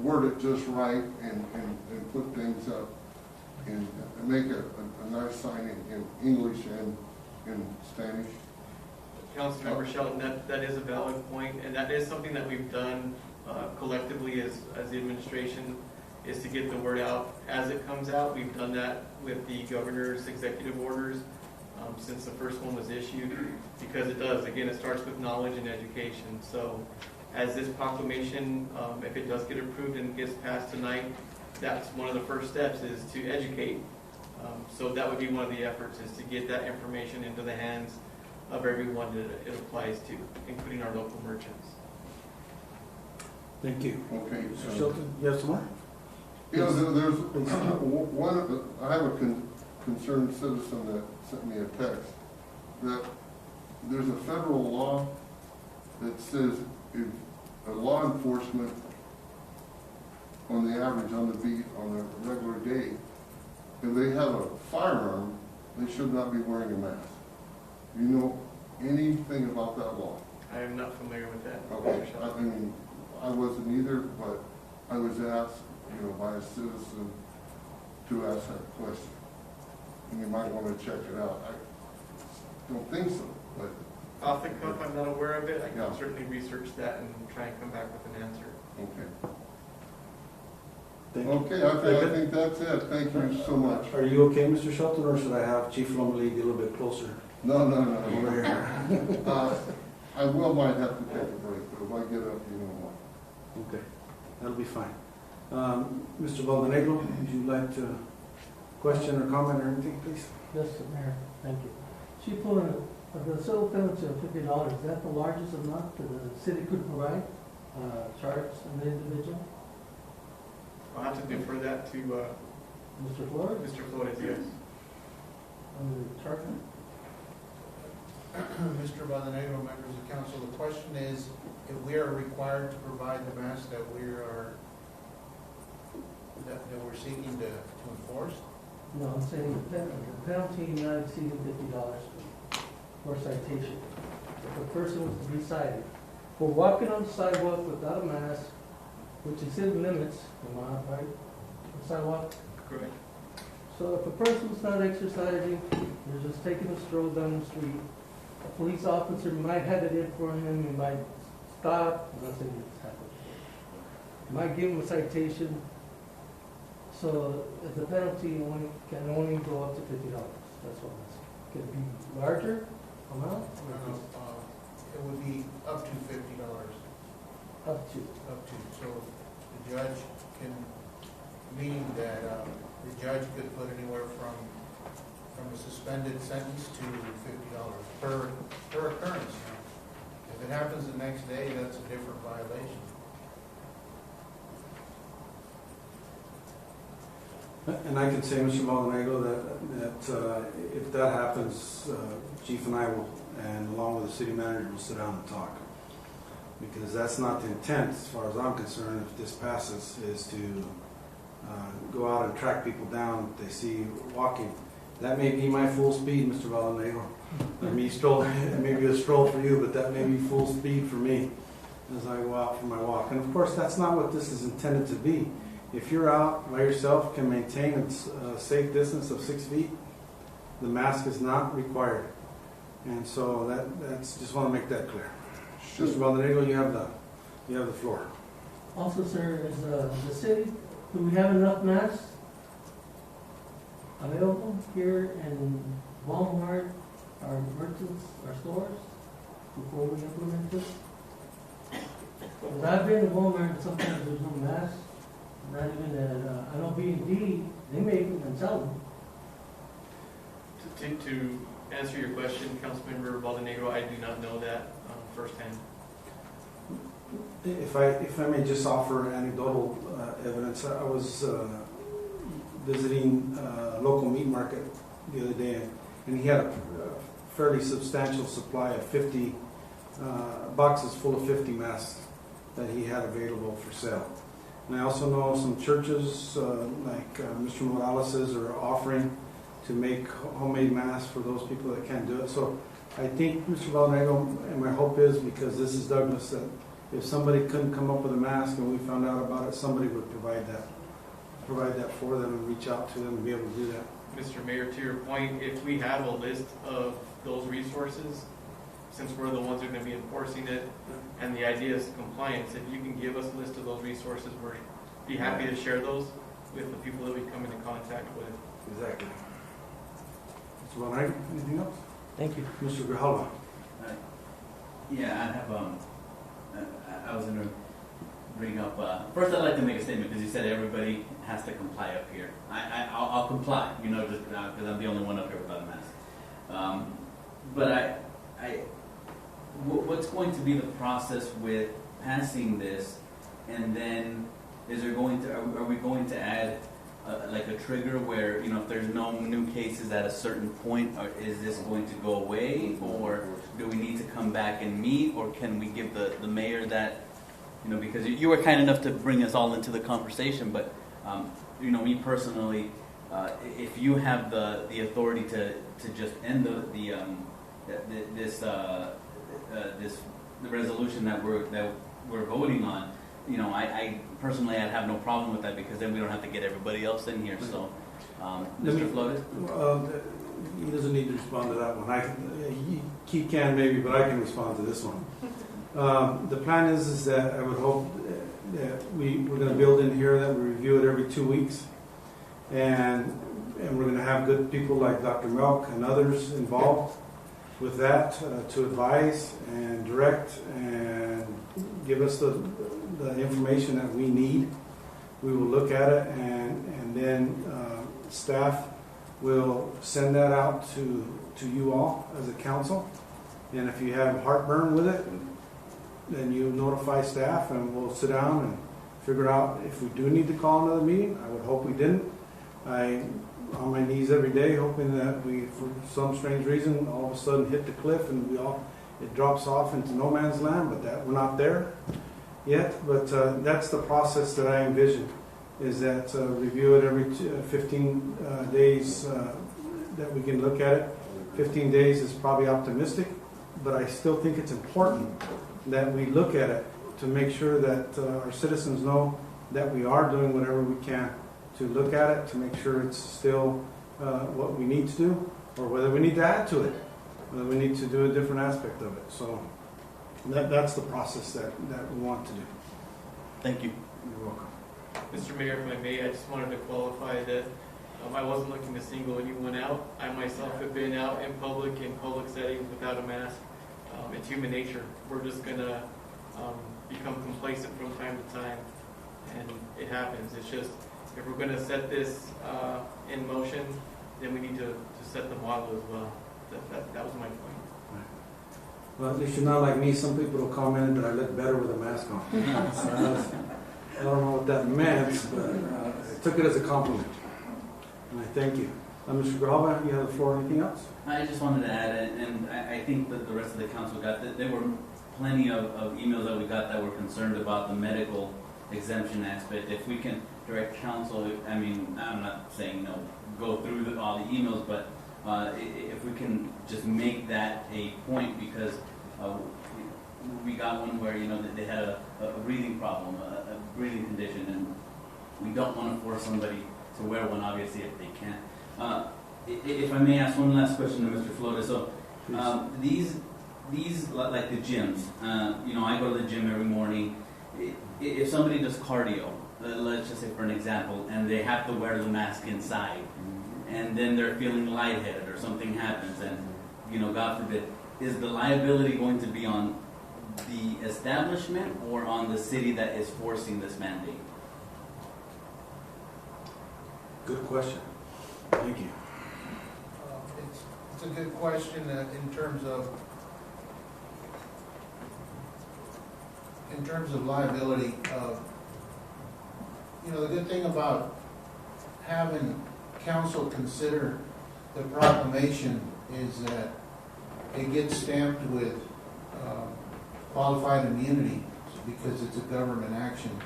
[SPEAKER 13] word it just right and put things up and make a nice sign in English and in Spanish.
[SPEAKER 6] Councilmember Shelton, that is a valid point, and that is something that we've done collectively as the administration, is to get the word out as it comes out. We've done that with the governor's executive orders since the first one was issued, because it does, again, it starts with knowledge and education. So as this proclamation, if it does get approved and gets passed tonight, that's one of the first steps, is to educate. So that would be one of the efforts, is to get that information into the hands of everyone that it applies to, including our local merchants.
[SPEAKER 2] Thank you.
[SPEAKER 13] Okay.
[SPEAKER 2] Mr. Shelton, you have some more?
[SPEAKER 13] You know, there's one, I have a concerned citizen that sent me a text that there's a federal law that says if a law enforcement on the average, on the beat, on a regular day, if they have a firearm, they should not be wearing a mask. Do you know anything about that law?
[SPEAKER 6] I am not familiar with that.
[SPEAKER 13] Okay,
[SPEAKER 6] Mr. Shelton.
[SPEAKER 13] I mean, I wasn't either, but I was asked, by a citizen to ask that question. And you might want to check it out. I don't think so, but
[SPEAKER 6] Off the cuff, I'm not aware of it. I
[SPEAKER 13] Yeah.
[SPEAKER 6] can certainly research that and try and come back with an answer.
[SPEAKER 13] okay.
[SPEAKER 2] Thank you.
[SPEAKER 13] Okay, I think that's it. Thank you so much.
[SPEAKER 2] Are you okay, Mr. Shelton, or should I have Chief Lomeli be a little bit closer
[SPEAKER 13] No.
[SPEAKER 2] over here?
[SPEAKER 13] I might have to take a break, but if I get up, you know what.
[SPEAKER 2] Okay, that'll be fine. Mr. Valdenegro, would you like to question or comment or anything, please?
[SPEAKER 9] Yes, Mayor, thank you. Chief, the civil penalty of $50, is that the largest amount that the city could provide, charge an individual?
[SPEAKER 6] I'll have to defer that to
[SPEAKER 9] Mr. Flores?
[SPEAKER 6] Mr. Flores, yes.
[SPEAKER 9] On the charge?
[SPEAKER 12] Mr. Valdenegro, members of council, the question is, if we are required to provide the mask that we're seeking to enforce?
[SPEAKER 9] No, I'm saying the penalty not exceeding $50 for citation. If a person was to be cited for walking on the sidewalk without a mask, which is in limits, right? The sidewalk.
[SPEAKER 6] Correct.
[SPEAKER 9] So if a person's not exercising, they're just taking a stroll down the street, a police officer might have it in for him, he might stop, I'm not saying it's happened. Might give him a citation. So the penalty can only go up to $50. That's what I'm saying. Could it be larger amount?
[SPEAKER 12] It would be up to $50.
[SPEAKER 9] Up to.
[SPEAKER 12] So the judge can, meaning that the judge could put anywhere from a suspended sentence to $50 per occurrence. If it happens the next day, that's a different violation.
[SPEAKER 2] And I can say, Mr. Valdenegro, that if that happens, Chief and I will, and along with the city manager, will sit down and talk. Because that's not the intent, as far as I'm concerned, if this passes, is to go out and track people down if they see walking. That may be my full speed, Mr. Valdenegro. It may be a stroll for you, but that may be full speed for me as I go out for my walk. And of course, that's not what this is intended to be. If you're out by yourself, can maintain a safe distance of 6 feet, the mask is not required. And so that's just want to make that clear. Mr. Valdenegro, you have the floor.
[SPEAKER 9] Also, sir, is the city, do we have enough masks available here in Walmart, our merchants, our stores, before we implement this? Because I've been to Walmart and sometimes there's no masks. Not even that, I know B&D, they make them and sell them.
[SPEAKER 6] To answer your question, Councilmember Valdenegro, I do not know that firsthand.
[SPEAKER 2] If I may just offer anecdotal evidence, I was visiting a local meat market the other day, and he had a fairly substantial supply of 50 boxes full of 50 masks that he had available for sale. And I also know some churches, like Mr. Morales's, are offering to make homemade masks for those people that can't do it. So I think, Mr. Valdenegro, and my hope is, because this is Douglas, that if somebody couldn't come up with a mask and we found out about it, somebody would provide that for them and reach out to them and be able to do that.
[SPEAKER 6] Mr. Mayor, to your point, if we have a list of those resources, since we're the ones who are going to be enforcing it, and the idea is compliance, if you can give us a list of those resources, we'll be happy to share those with the people that we come into contact with.
[SPEAKER 2] Exactly. Mr. Valdenegro, anything else?
[SPEAKER 9] Thank you.
[SPEAKER 2] Mr. Grijalva.
[SPEAKER 11] Yeah, I have, I was going to bring up, first I'd like to make a statement because you said everybody has to comply up here. I'll comply, just because I'm the only one up here without a mask. But what's going to be the process with passing this, and then are we going to add like a trigger where, if there's no new cases at a certain point, is this going to go away, or do we need to come back and meet, or can we give the mayor that, because you were kind enough to bring us all into the conversation, but me personally, if you have the authority to just end the resolution that we're voting on, you know, I personally I'd have no problem with that, because then we don't have to get everybody else in here. So, Mr. Flores?
[SPEAKER 2] He doesn't need to respond to that one. He can maybe, but I can respond to this one. The plan is that I would hope that we're going to build in here that we review it every 2 weeks, and we're going to have good people like Dr. Milk and others involved with that to advise and direct and give us the information that we need. We will look at it, and then staff will send that out to you all as a council. And if you have heartburn with it, then you notify staff, and we'll sit down and figure out if we do need to call another meeting. I would hope we didn't. I'm on my knees every day hoping that we, for some strange reason, all of a sudden hit the cliff and it drops off into no man's land, but that we're not there yet. But that's the process that I envision, is that review it every 15 days that we can look at it. 15 days is probably optimistic, but I still think it's important that we look at it to make sure that our citizens know that we are doing whatever we can to look at it, to make sure it's still what we need to do, or whether we need to add to it, whether we need to do a different aspect of it. So that's the process that we want to do.
[SPEAKER 11] Thank you.
[SPEAKER 2] You're welcome.
[SPEAKER 6] Mr. Mayor, if I may, I just wanted to qualify that I wasn't looking to single anyone out. I myself have been out in public settings without a mask. It's human nature. We're just going to become complacent from time to time, and it happens. It's just, if we're going to set this in motion, then we need to set the model as well. That was my point.
[SPEAKER 2] Right. Well, at least you're not like me. Some people will comment that I look better with a mask on. So I don't know what that meant, but I took it as a compliment. And I thank you. Mr. Grijalva, you have the floor. Anything else?
[SPEAKER 11] I just wanted to add, and I think that the rest of the council got that. There were plenty of emails that we got that were concerned about the medical exemption aspect. If we can direct council, I mean, I'm not saying go through all the emails, but if we can just make that a point, because we got one where they had a breathing problem, a breathing condition, and we don't want to force somebody to wear one, obviously, if they can't. If I may ask one last question to Mr. Flores. So these like the gyms, I go to the gym every morning. If somebody does cardio, let's just say for an example, and they have to wear the mask inside, and then they're feeling lightheaded or something happens, and God forbid, is the liability going to be on the establishment or on the city that is forcing this mandate?
[SPEAKER 2] Good question. Thank you.
[SPEAKER 12] It's a good question in terms of liability. The good thing about having council consider the proclamation is that it gets stamped with qualified immunity because it's a government action.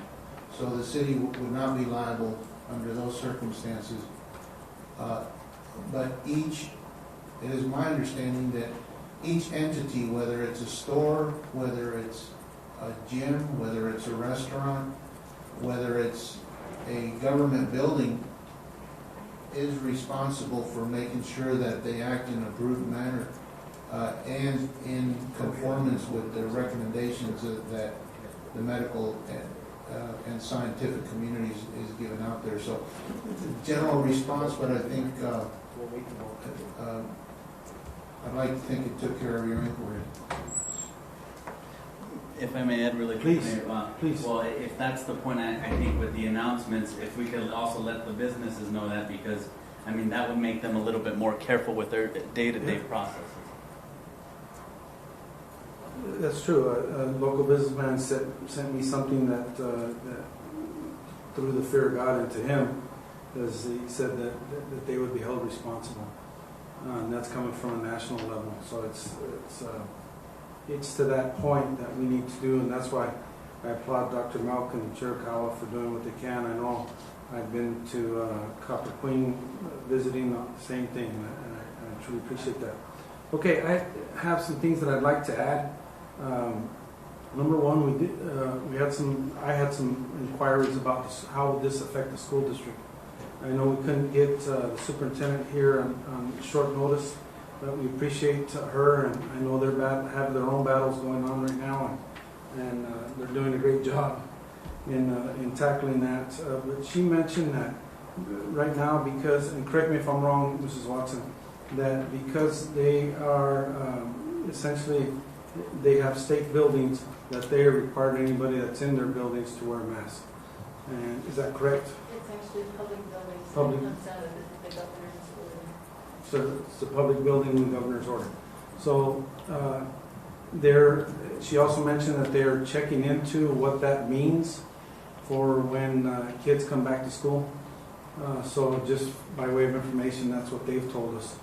[SPEAKER 12] So the city would not be liable under those circumstances. But it is my understanding that each entity, whether it's a store, whether it's a gym, whether it's a restaurant, whether it's a government building, is responsible for making sure that they act in an approved manner and in conformance with the recommendations that the medical and scientific communities is given out there. So general response, but I think I'd like to think it took care of your inquiry.
[SPEAKER 11] If I may add really quickly,
[SPEAKER 2] Please.
[SPEAKER 11] Well, if that's the point, I think with the announcements, if we could also let the businesses know that, because that would make them a little bit more careful with their day-to-day processes.
[SPEAKER 2] That's true. A local businessman sent me something that threw the fear of God into him, because he said that they would be held responsible, and that's coming from a national level. So it's to that point that we need to do, and that's why I applaud Dr. Malcolm and Chiricahua for doing what they can. I know I've I've been to Copper Queen visiting, the same thing, and I truly appreciate that. Okay, I have some things that I'd like to add. Number one, I had some inquiries about how would this affect the school district. I know we couldn't get the superintendent here on short notice, but we appreciate her, and I know they're have their own battles going on right now, and they're doing a great job in tackling that. But she mentioned that right now, because, and correct me if I'm wrong, Mrs. Watson, that because they are essentially, they have state buildings, that they are required anybody that's in their buildings to wear a mask. And is that correct?
[SPEAKER 5] It's actually public buildings.
[SPEAKER 2] Public.
[SPEAKER 5] It comes out of the governor's order.
[SPEAKER 2] So it's a public building in the governor's order. So she also mentioned that they're checking into what that means for when kids come back to school. So just by way of information, that's what they've told us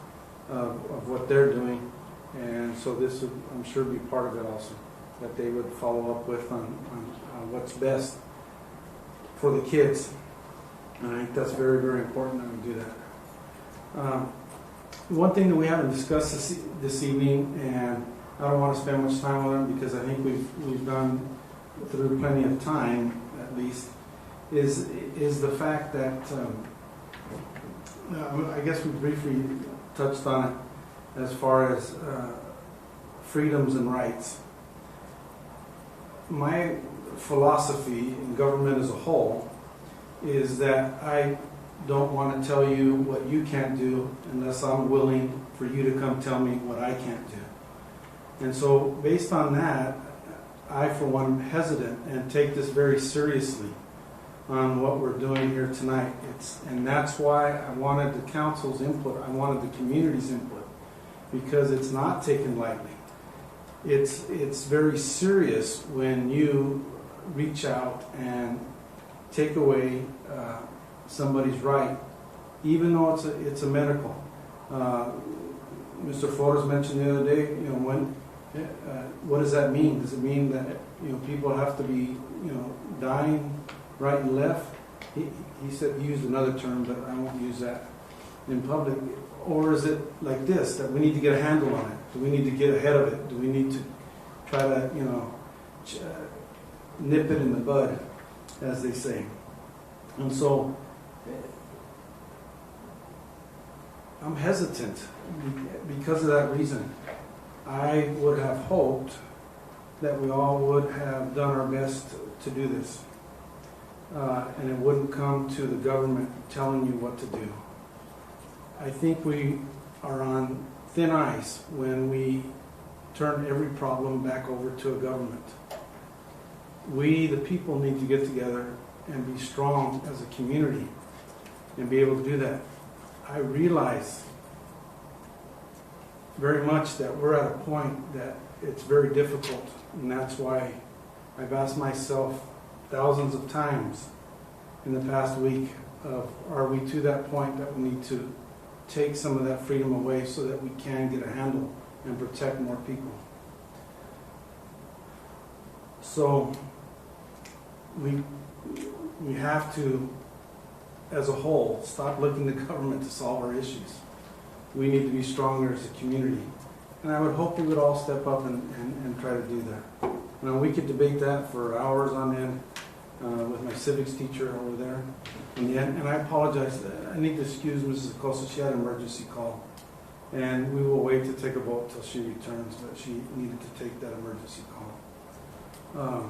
[SPEAKER 2] of what they're doing. And so this would, I'm sure, be part of it also, that they would follow up with on what's best for the kids. And I think that's very, very important that we do that. One thing that we haven't discussed this evening, and I don't want to spend much time on it because I think we've gone through plenty of time, at least, is the fact that I guess we briefly touched on it as far as freedoms and rights. My philosophy in government as a whole is that I don't want to tell you what you can't do unless I'm willing for you to come tell me what I can't do. And so based on that, I for one am hesitant and take this very seriously on what we're doing here tonight. And that's why I wanted the council's input, I wanted the community's input, because it's not taken lightly. It's very serious when you reach out and take away somebody's right, even though it's a medical. Mr. Flores mentioned the other day, what does that mean? Does it mean that people have to be dying right and left? He said, he used another term, but I won't use that in public. Or is it like this, that we need to get a handle on it? Do we need to get ahead of it? Do we need to try to nip it in the bud, as they say? And so I'm hesitant because of that reason. I would have hoped that we all would have done our best to do this. And it wouldn't come to the government telling you what to do. I think we are on thin ice when we turn every problem back over to a government. We, the people, need to get together and be strong as a community and be able to do that. I realize very much that we're at a point that it's very difficult, and that's why I've asked myself thousands of times in the past week of, are we to that point that we need to take some of that freedom away so that we can get a handle and protect more people? So we have to, as a whole, stop looking to government to solve our issues. We need to be stronger as a community. And I would hope we would all step up and try to do that. Now, we could debate that for hours on end with my civics teacher over there. And I apologize. I need to excuse Mrs. Acosta. She had an emergency call. And we will wait to take a vote till she returns, but she needed to take that emergency call.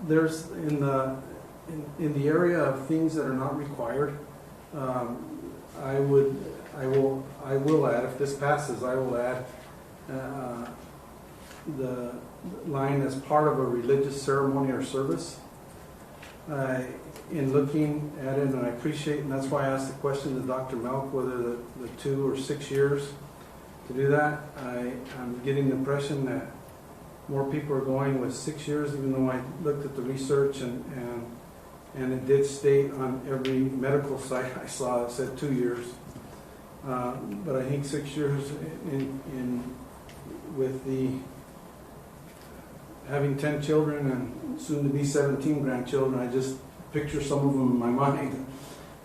[SPEAKER 2] There's in the area of things that are not required, I will add, if this passes, I will add the line as part of a religious ceremony or service. In looking at it, and I appreciate, and that's why I asked the question to Dr. Melk, whether the 2 or 6 years to do that. I'm getting the impression that more people are going with 6 years, even though I looked at the research and it did state on every medical site I saw it said 2 years. But I think 6 years with the having 10 children and soon to be 17 grandchildren, I just picture some of them in my mind.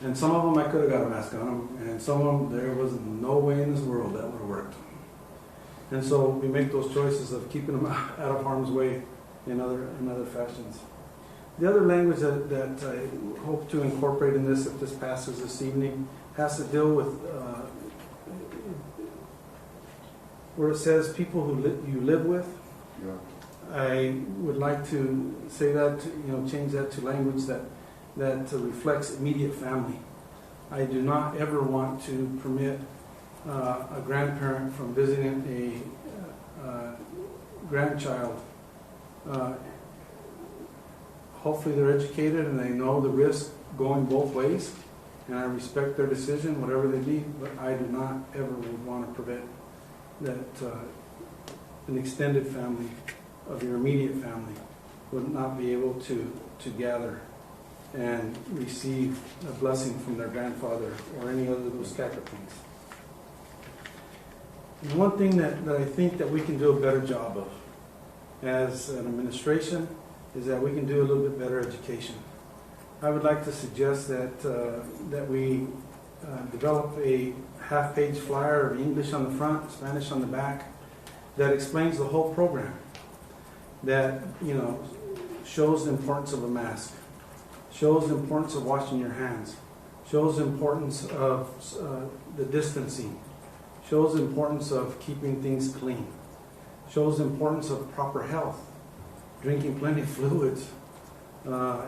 [SPEAKER 2] And some of them I could have got a mask on them, and some of them there was no way in this world that would have worked. And so we make those choices of keeping them out of harm's way in other fashions. The other language that I hope to incorporate in this, if this passes this evening, has to deal with where it says people who you live with.
[SPEAKER 13] Yeah.
[SPEAKER 2] I would like to say that, change that to language that reflects immediate family. I do not ever want to permit a grandparent from visiting a grandchild. Hopefully they're educated and they know the risk going both ways, and I respect their decision, whatever they be, but I do not ever would want to prevent that an extended family of your immediate family would not be able to gather and receive a blessing from their grandfather or any other of those type of things. And one thing that I think that we can do a better job of as an administration is that we can do a little bit better education. I would like to suggest that we develop a half-page flyer of English on the front, Spanish on the back, that explains the whole program, that shows the importance of a mask, shows the importance of washing your hands, shows the importance of the distancing, shows the importance of keeping things clean, shows the importance of proper health, drinking plenty of fluids,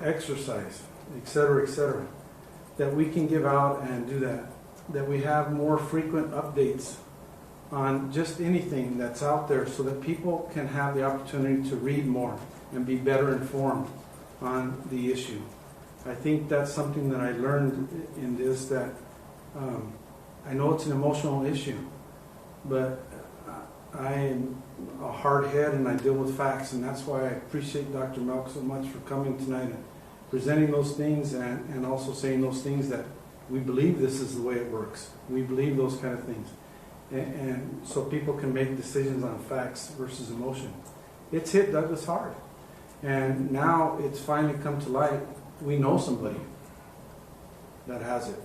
[SPEAKER 2] exercise, etc., that we can give out and do that we have more frequent updates on just anything that's out there so that people can have the opportunity to read more and be better informed on the issue. I think that's something that I learned in this, that I know it's an emotional issue, but I am a hard head and I deal with facts, and that's why I appreciate Dr. Melk so much for coming tonight and presenting those things and also saying those things that we believe this is the way it works. We believe those kind of things. And so people can make decisions on facts versus emotion. It's hit Douglas hard. And now it's finally come to light. We know somebody that has it.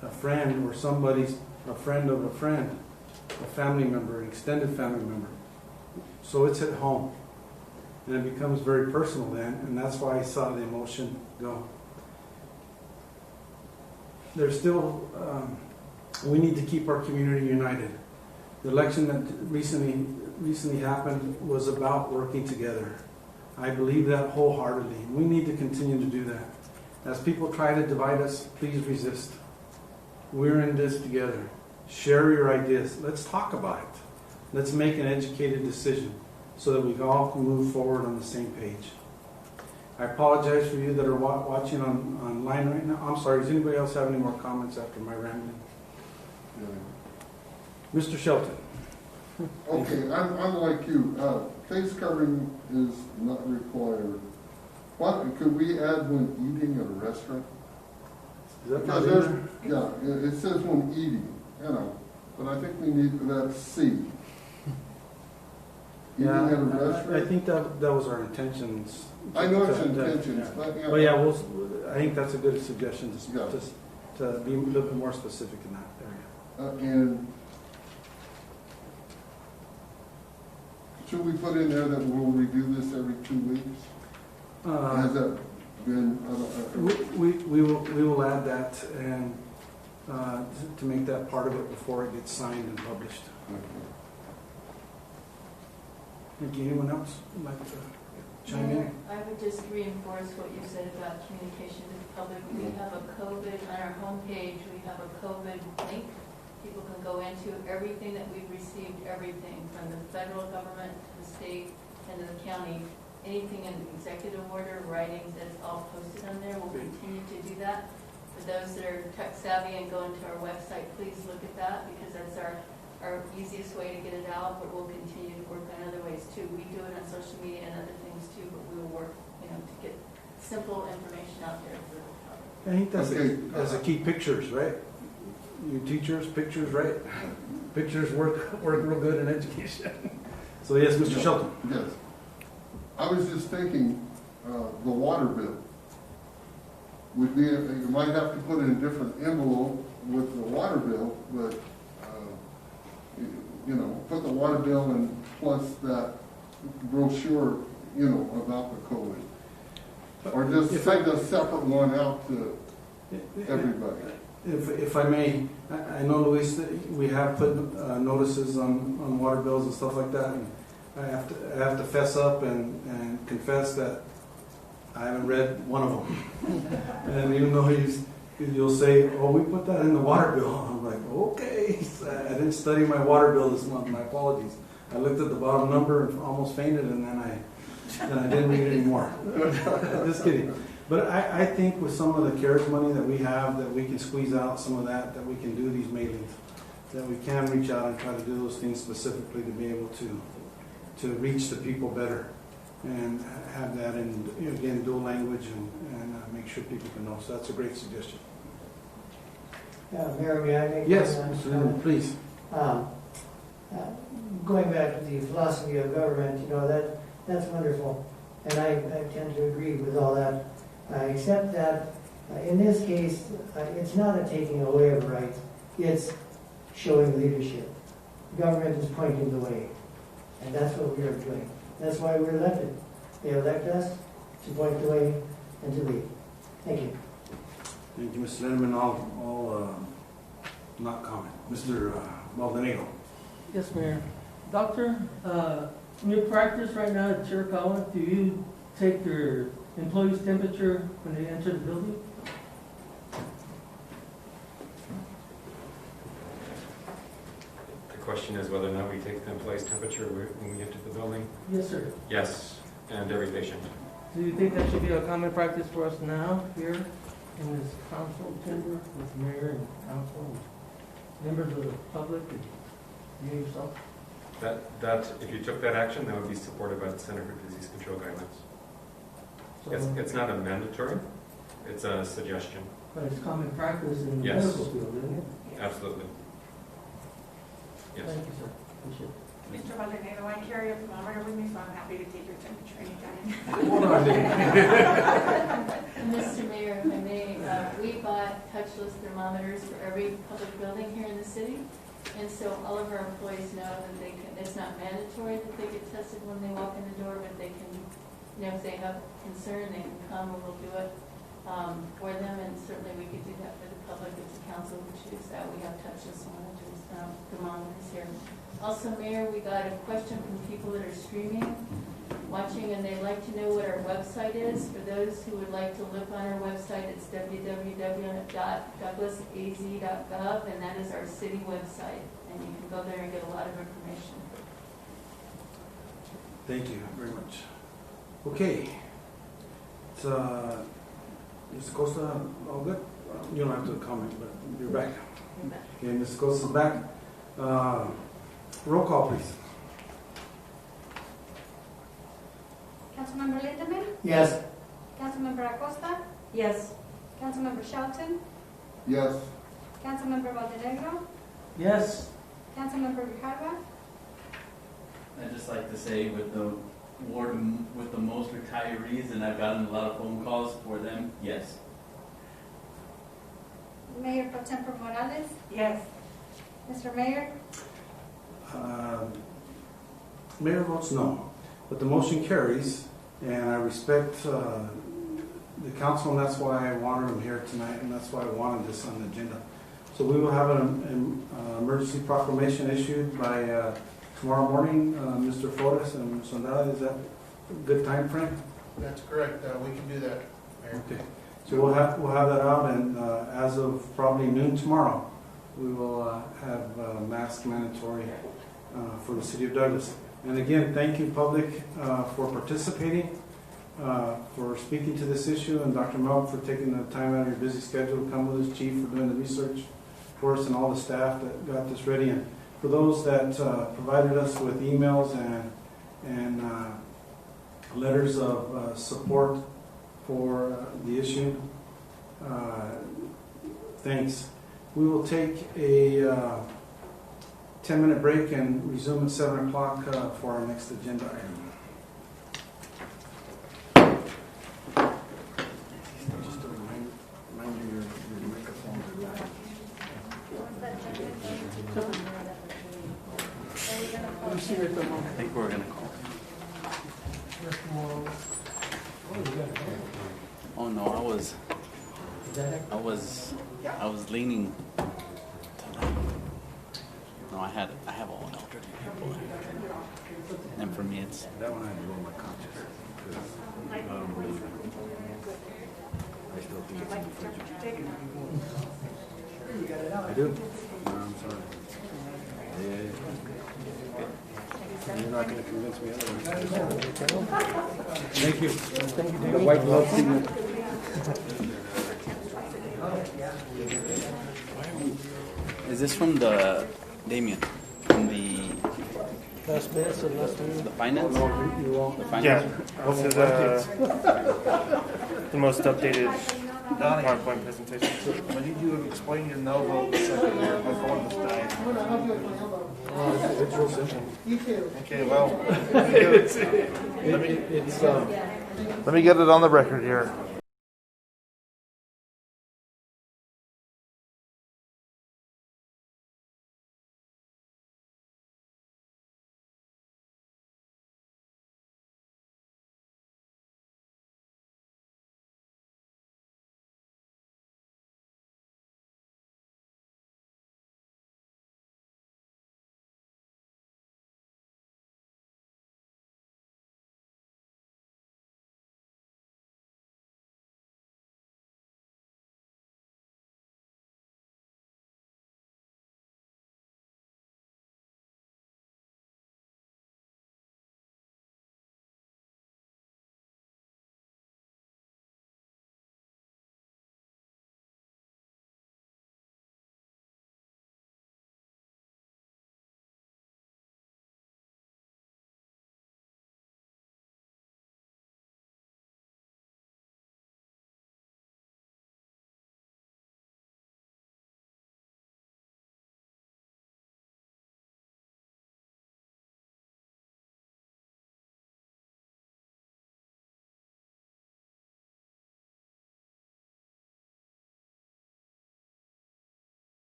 [SPEAKER 2] A friend or somebody's, a friend of a friend, a family member, an extended family member. So it's at home. And it becomes very personal then, and that's why I saw the emotion go. There's still, we need to keep our community united. The election that recently happened was about working together. I believe that wholeheartedly. We need to continue to do that. As people try to divide us, please resist. We're in this together. Share your ideas. Let's talk about it. Let's make an educated decision so that we all can move forward on the same page. I apologize for you that are watching online right now. I'm sorry, does anybody else have any more comments after my rambling? Mr. Shelton.
[SPEAKER 13] Okay, I'm like you. Face covering is not required. What could we add when eating at a restaurant?
[SPEAKER 2] Is that
[SPEAKER 13] Because
[SPEAKER 2] not in there?
[SPEAKER 13] yeah, it says when eating, but I think we need that C. Eating at a restaurant.
[SPEAKER 2] I think that was our intentions.
[SPEAKER 13] I know it's intentions,
[SPEAKER 2] Yeah.
[SPEAKER 13] but
[SPEAKER 2] Well, yeah, I think that's a good suggestion
[SPEAKER 13] Yeah.
[SPEAKER 2] to be a little bit more specific in that area.
[SPEAKER 13] And should we put in there that we'll review this every 2 weeks? Has that been?
[SPEAKER 2] We will add that and to make that part of it before it gets signed and published. Thank you. Anyone else would like to chime in?
[SPEAKER 5] I would just reinforce what you said about communication to the public. We have a COVID, on our homepage, we have a COVID link. People can go into everything that we've received, everything from the federal government to the state and to the county. Anything in executive order, writings, that's all posted on there. We'll continue to do that. For those that are tech savvy and go into our website, please look at that because that's our easiest way to get it out, but we'll continue to work on other ways too. We do it on social media and other things too, but we will work, to get simple information out there for the public.
[SPEAKER 2] I think that's a key. Pictures, right? You teachers, pictures, right? Pictures work real good in education. So yes, Mr. Shelton.
[SPEAKER 13] Yes. I was just thinking, the water bill. would be, you might have to put it in a different envelope with the water bill, but, you know, put the water bill and plus that brochure, you know, about the code. Or just send a separate one out to everybody.
[SPEAKER 2] If I may, I know, Luis, that we have put notices on water bills and stuff like that, and I have to fess up and confess that I haven't read one of them. And even though you'll say, "Oh, we put that in the water bill," I'm like, "Okay." I didn't study my water bill this month. My apologies. I looked at the bottom number and almost fainted, and then I didn't read it anymore. Just kidding. But I think with some of the CARES money that we have, that we can squeeze out some of that we can do these mailings, that we can reach out and try to do those things specifically to be able to reach the people better and have that in, again, dual language and make sure people can know. So that's a great suggestion.
[SPEAKER 8] Mayor, may I make
[SPEAKER 2] Yes,
[SPEAKER 8] one
[SPEAKER 2] Mr.
[SPEAKER 8] comment?
[SPEAKER 2] Lynn, please.
[SPEAKER 8] Going back to the philosophy of government, you know, that's wonderful. And I tend to agree with all that. Except that in this case, it's not a taking away of rights. It's showing leadership. Government is pointing the way. And that's what we are doing. That's why we're elected. They elect us to point the way and to lead. Thank you.
[SPEAKER 2] Thank you, Mr. Lindeman. I'll not comment. Mr. Maldonado.
[SPEAKER 9] Yes, Mayor. Doctor, in your practice right now at Chiricahua, do you take your employees' temperature when they enter the building?
[SPEAKER 4] The question is whether or not we take the employee's temperature when we enter the building.
[SPEAKER 9] Yes, sir.
[SPEAKER 4] Yes, and every patient.
[SPEAKER 9] Do you think that should be a common practice for us now, here, in this council chamber, with mayor and council, and members of the public, and you yourself?
[SPEAKER 4] That if you took that action, that would be supported by the Center for Disease Control guidelines.
[SPEAKER 9] So,
[SPEAKER 4] It's not a mandatory, it's a suggestion.
[SPEAKER 9] but it's common practice in the
[SPEAKER 4] Yes.
[SPEAKER 9] medical field, isn't it?
[SPEAKER 4] Absolutely. Yes.
[SPEAKER 9] Thank you, sir. Appreciate it.
[SPEAKER 1] Mr. Maldonado, I carry a thermometer with me, so I'm happy to take your temperature anytime.
[SPEAKER 2] Hold on, Dave.
[SPEAKER 5] Mr. Mayor, if I may, we bought touchless thermometers for every public building here in the city. And so all of our employees know that they can, it's not mandatory that they get tested when they walk in the door, but they can, you know, if they have concern, they can come and we'll do it for them. And certainly we could do that for the public if the council would choose that. We have touchless monitors, thermometers here. Also, Mayor, we got a question from people that are streaming, watching, and they'd like to know what our website is. For those who would like to look on our website, it's www.douglasaz.gov, and that is our city website. And you can go there and get a lot of information.
[SPEAKER 2] Thank you very much. Okay. It's, Mr. Costa, all good? You don't have to comment, but you're back. Okay, Mr. Costa's back. Roll call, please.
[SPEAKER 7] Councilmember Lindeman,
[SPEAKER 8] Yes.
[SPEAKER 7] Councilmember Acosta,
[SPEAKER 3] Yes.
[SPEAKER 7] Councilmember Shelton,
[SPEAKER 13] Yes,
[SPEAKER 7] Councilmember Montenegro,
[SPEAKER 9] Yes.
[SPEAKER 7] Councilmember Grijalva,
[SPEAKER 11] I'd just like to say with the ward with the most retirees, and I've gotten a lot of phone calls for them, yes.
[SPEAKER 7] Mayor Pro Tempore Morales,
[SPEAKER 1] Yes.
[SPEAKER 7] Mr. Mayor,
[SPEAKER 2] Mayor votes no, but the motion carries, and I respect the council, and that's why I wanted them here tonight, and that's why I wanted this on the agenda. So we will have an emergency proclamation issued by tomorrow morning. Mr. Flores and Ms. Andrade, is that a good time frame?
[SPEAKER 12] That's correct, we can do that, Mayor.
[SPEAKER 2] Okay, so we'll have that out, and as of probably noon tomorrow, we will have mask mandatory for the city of Douglas. And again, thank you, public, for participating, for speaking to this issue, and Dr. Melk for taking the time out of your busy schedule to come with us, Chief for doing the research for us, and all the staff that got this ready. And for those that provided us with emails and letters of support for the issue, thanks. We will take a 10-minute break and resume at 7 o'clock for our next agenda item. Just a reminder.
[SPEAKER 9] see right there, Mom.
[SPEAKER 11] I think we're gonna call. Oh no, I was leaning. No, I have all elderly people, and for me it's.
[SPEAKER 2] That one I had to roll my conscience, because I don't believe it. I still think it's infringing. I do. No, I'm sorry. Yeah. You're not gonna convince me otherwise. Thank you. The white glove signal.
[SPEAKER 11] Is this from the Damien? From the
[SPEAKER 9] Last minute, so last minute.
[SPEAKER 11] the finance? The finance?
[SPEAKER 14] Yeah, this is the most updated PowerPoint presentation.
[SPEAKER 15] I need you to explain your no vote second there. My phone just died.
[SPEAKER 10] I'm gonna help you with my elbow.
[SPEAKER 2] It's real simple.
[SPEAKER 10] You too.
[SPEAKER 15] Okay, well, let me get it on the record here.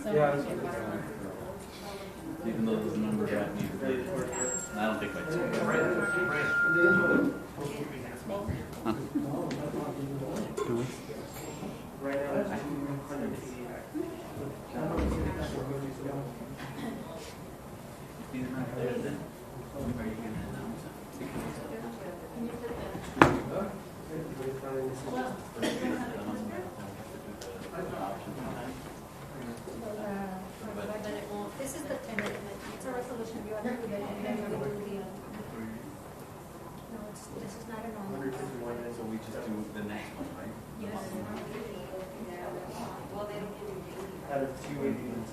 [SPEAKER 14] Yeah, that's what
[SPEAKER 11] Even though those numbers are at me, I don't think that's it. Do we? These are not there, then are you going to announce it?
[SPEAKER 5] But it won't.
[SPEAKER 7] This is the amendment, it's a resolution, you have to do that, and then you're going to do the, no, this is not a normal.
[SPEAKER 11] 151, so we just do the next one, right?
[SPEAKER 7] Yes.
[SPEAKER 14] Out of 280, it's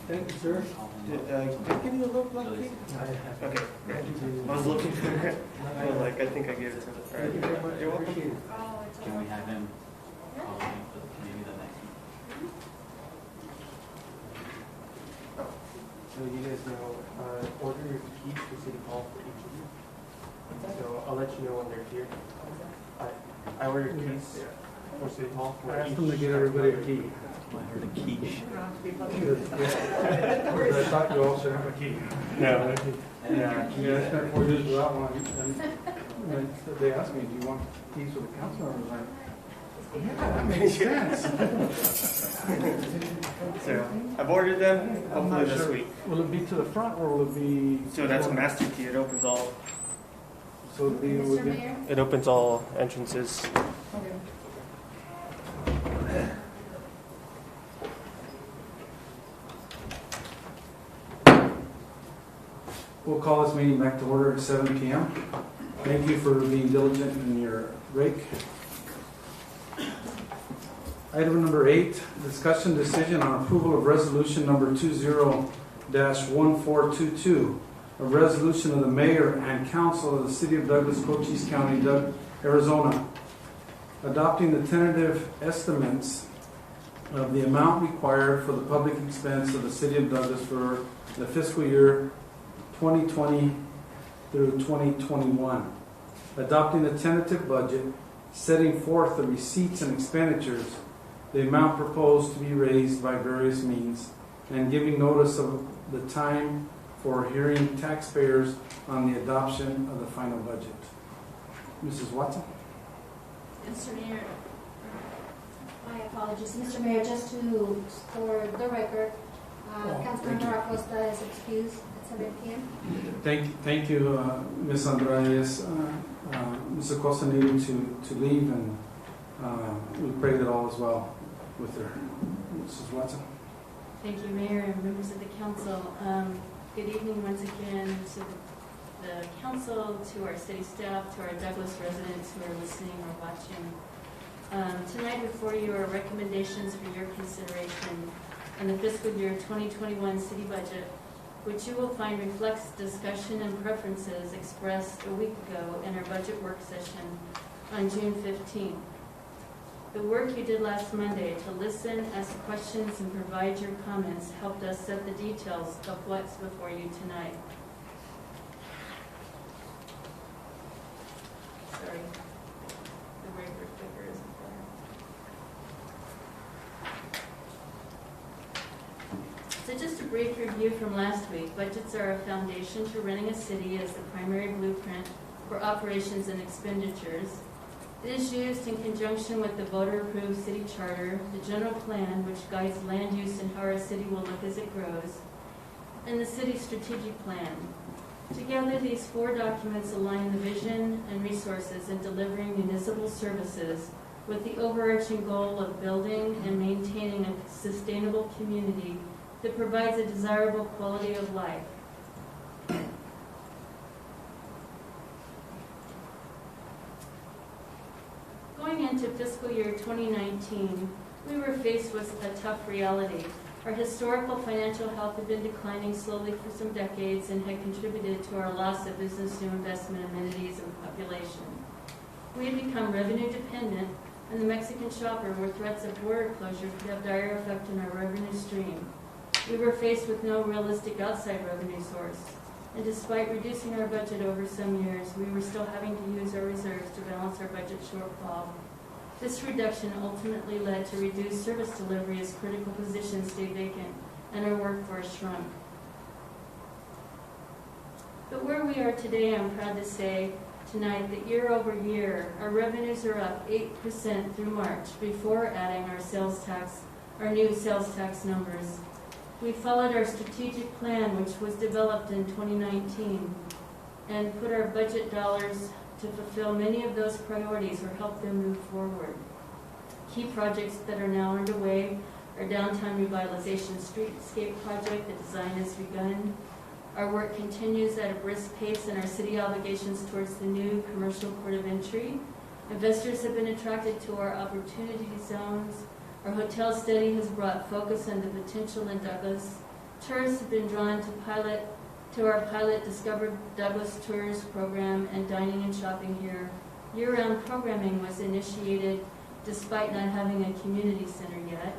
[SPEAKER 9] Thank you, sir.
[SPEAKER 14] Did I give you a little black cake? Okay. I was looking for it. I think I gave it to him.
[SPEAKER 9] Thank you very much.
[SPEAKER 14] You're welcome.
[SPEAKER 9] Appreciate it.
[SPEAKER 7] Oh, it's
[SPEAKER 11] Can we have him? Maybe the next one.
[SPEAKER 14] So you guys know, order your keys to City Hall for each of you. So I'll let you know when they're here. I ordered keys for City Hall for
[SPEAKER 2] I asked
[SPEAKER 14] each.
[SPEAKER 2] them to get everybody a key.
[SPEAKER 11] I heard a quiche.
[SPEAKER 2] I thought you all should have a key.
[SPEAKER 14] No.
[SPEAKER 2] Yeah, I spent 4 years without one, and they asked me, do you want keys for the council? I was like, yeah, that makes sense.
[SPEAKER 14] So I've ordered them,
[SPEAKER 2] I'm
[SPEAKER 14] hopefully
[SPEAKER 2] not
[SPEAKER 14] this
[SPEAKER 2] sure.
[SPEAKER 14] week.
[SPEAKER 2] Will it be to the front or will it be?
[SPEAKER 14] So that's a master key. It opens all.
[SPEAKER 2] So it'll be
[SPEAKER 7] Mr.
[SPEAKER 2] within.
[SPEAKER 7] Mayor?
[SPEAKER 14] It opens all entrances.
[SPEAKER 2] We'll call this meeting back to order at 7 p.m. Thank you for being diligent in your break. Item number 8, discussion decision on approval of resolution number 20-1422, a resolution of the mayor and council of the city of Douglas, Cochise County, Arizona, adopting the tentative estimates of the amount required for the public expense of the city of Douglas for the fiscal year 2020 through 2021, adopting the tentative budget, setting forth the receipts and expenditures, the amount proposed to be raised by various means, and giving notice of the time for hearing taxpayers on the adoption of the final budget. Mrs. Watson?
[SPEAKER 7] Mr. Mayor, my apologies. Mr. Mayor, just to, for the record, Councilmember Acosta is excused at 7 p.m.
[SPEAKER 2] Thank you, Ms. Andrade. Ms. Acosta needed to leave, and we pray that all is well with her. Mrs. Watson?
[SPEAKER 5] Thank you, Mayor and members of the council. Good evening once again to the council, to our city staff, to our Douglas residents who are listening or watching. Tonight before you are recommendations for your consideration on the fiscal year 2021 city budget, which you will find reflects discussion and preferences expressed a week ago in our budget work session on June 15th. The work you did last Monday to listen, ask questions, and provide your comments helped us set the details of what's before you tonight. Sorry, the regular clicker isn't there. So just a brief review from last week. Budgets are a foundation to running a city as the primary blueprint for operations and expenditures. It is used in conjunction with the voter-approved city charter, the general plan, which guides land use and how our city will look as it grows, and the city's strategic plan. Together, these 4 documents align the vision and resources in delivering municipal services with the overarching goal of building and maintaining a sustainable community that provides a desirable quality of life. Going into fiscal year 2019, we were faced with a tough reality. Our historical financial health had been declining slowly for some decades and had contributed to our loss of business, new investment, amenities, and population. We had become revenue dependent, and the Mexican shopper, where threats of border closure could have dire effect on our revenue stream. We were faced with no realistic outside revenue source, and despite reducing our budget over some years, we were still having to use our reserves to balance our budget shortfall. This reduction ultimately led to reduced service delivery as critical positions stayed vacant and our workforce shrunk. But where we are today, I'm proud to say tonight that year over year, our revenues are up 8% through March before adding our new sales tax numbers. We followed our strategic plan, which was developed in 2019, and put our budget dollars to fulfill many of those priorities or help them move forward. Key projects that are now underway are downtown revitalization streetscape project. The design has begun. Our work continues at a brisk pace in our city obligations towards the new commercial port of entry. Investors have been attracted to our opportunity zones. Our hotel study has brought focus on the potential in Douglas. Tourists have been drawn to our pilot Discover Douglas Tours program and dining and shopping here. Year-round programming was initiated despite not having a community center yet.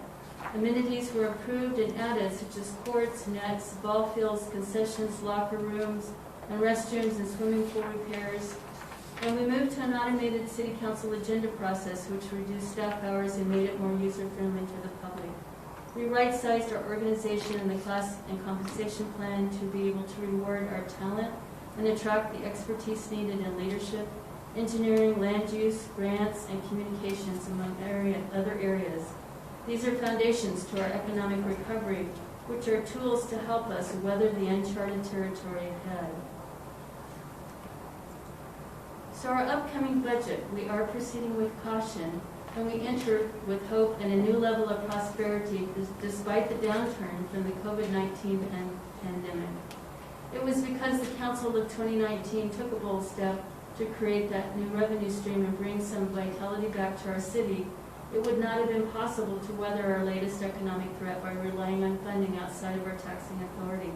[SPEAKER 5] Amenities were approved and added, such as courts, nets, ball fields, concessions, locker rooms, and restrooms and swimming pool repairs. And we moved to an automated city council agenda process, which reduced staff hours and made it more user-friendly to the public. We right-sized our organization and the class and compensation plan to be able to reward our talent and attract the expertise needed in leadership, engineering, land use, grants, and communications, among other areas. These are foundations to our economic recovery, which are tools to help us weather the uncharted territory ahead. So our upcoming budget, we are proceeding with caution, and we enter with hope and a new level of prosperity despite the downturn from the COVID-19 pandemic. It was because the Council of 2019 took a bold step to create that new revenue stream and bring some vitality back to our city. It would not have been possible to weather our latest economic threat by relying on funding outside of our taxing authority.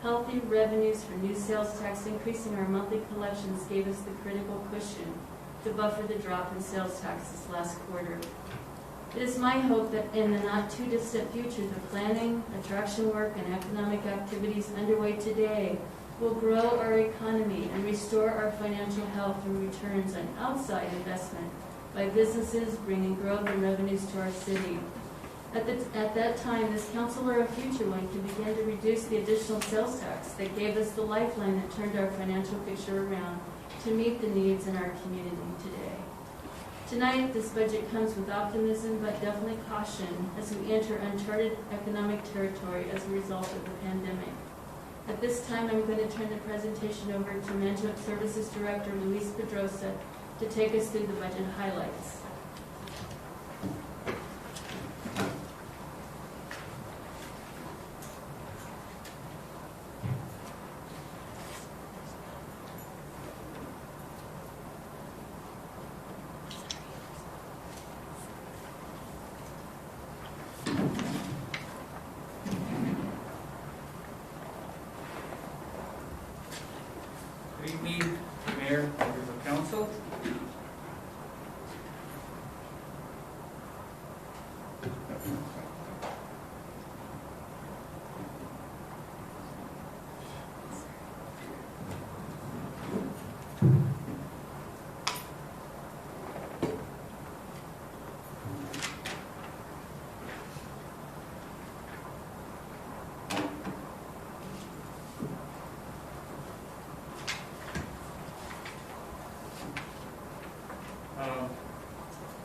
[SPEAKER 5] Healthy revenues for new sales tax increasing our monthly collections gave us the critical cushion to buffer the drop in sales tax this last quarter. It is my hope that in the not too distant future, the planning, attraction work, and economic activities underway today will grow our economy and restore our financial health through returns on outside investment by businesses bringing growth and revenues to our city. At that time, this council or a future one can begin to reduce the additional sales tax that gave us the lifeline that turned our financial picture around to meet the needs in our community today. Tonight, this budget comes with optimism, but definitely caution as we enter uncharted economic territory as a result of the pandemic. At this time, I'm going to turn the presentation over to Management Services Director Luis Pedrosa to take us through the budget highlights.
[SPEAKER 16] Good evening, Mayor, members of council.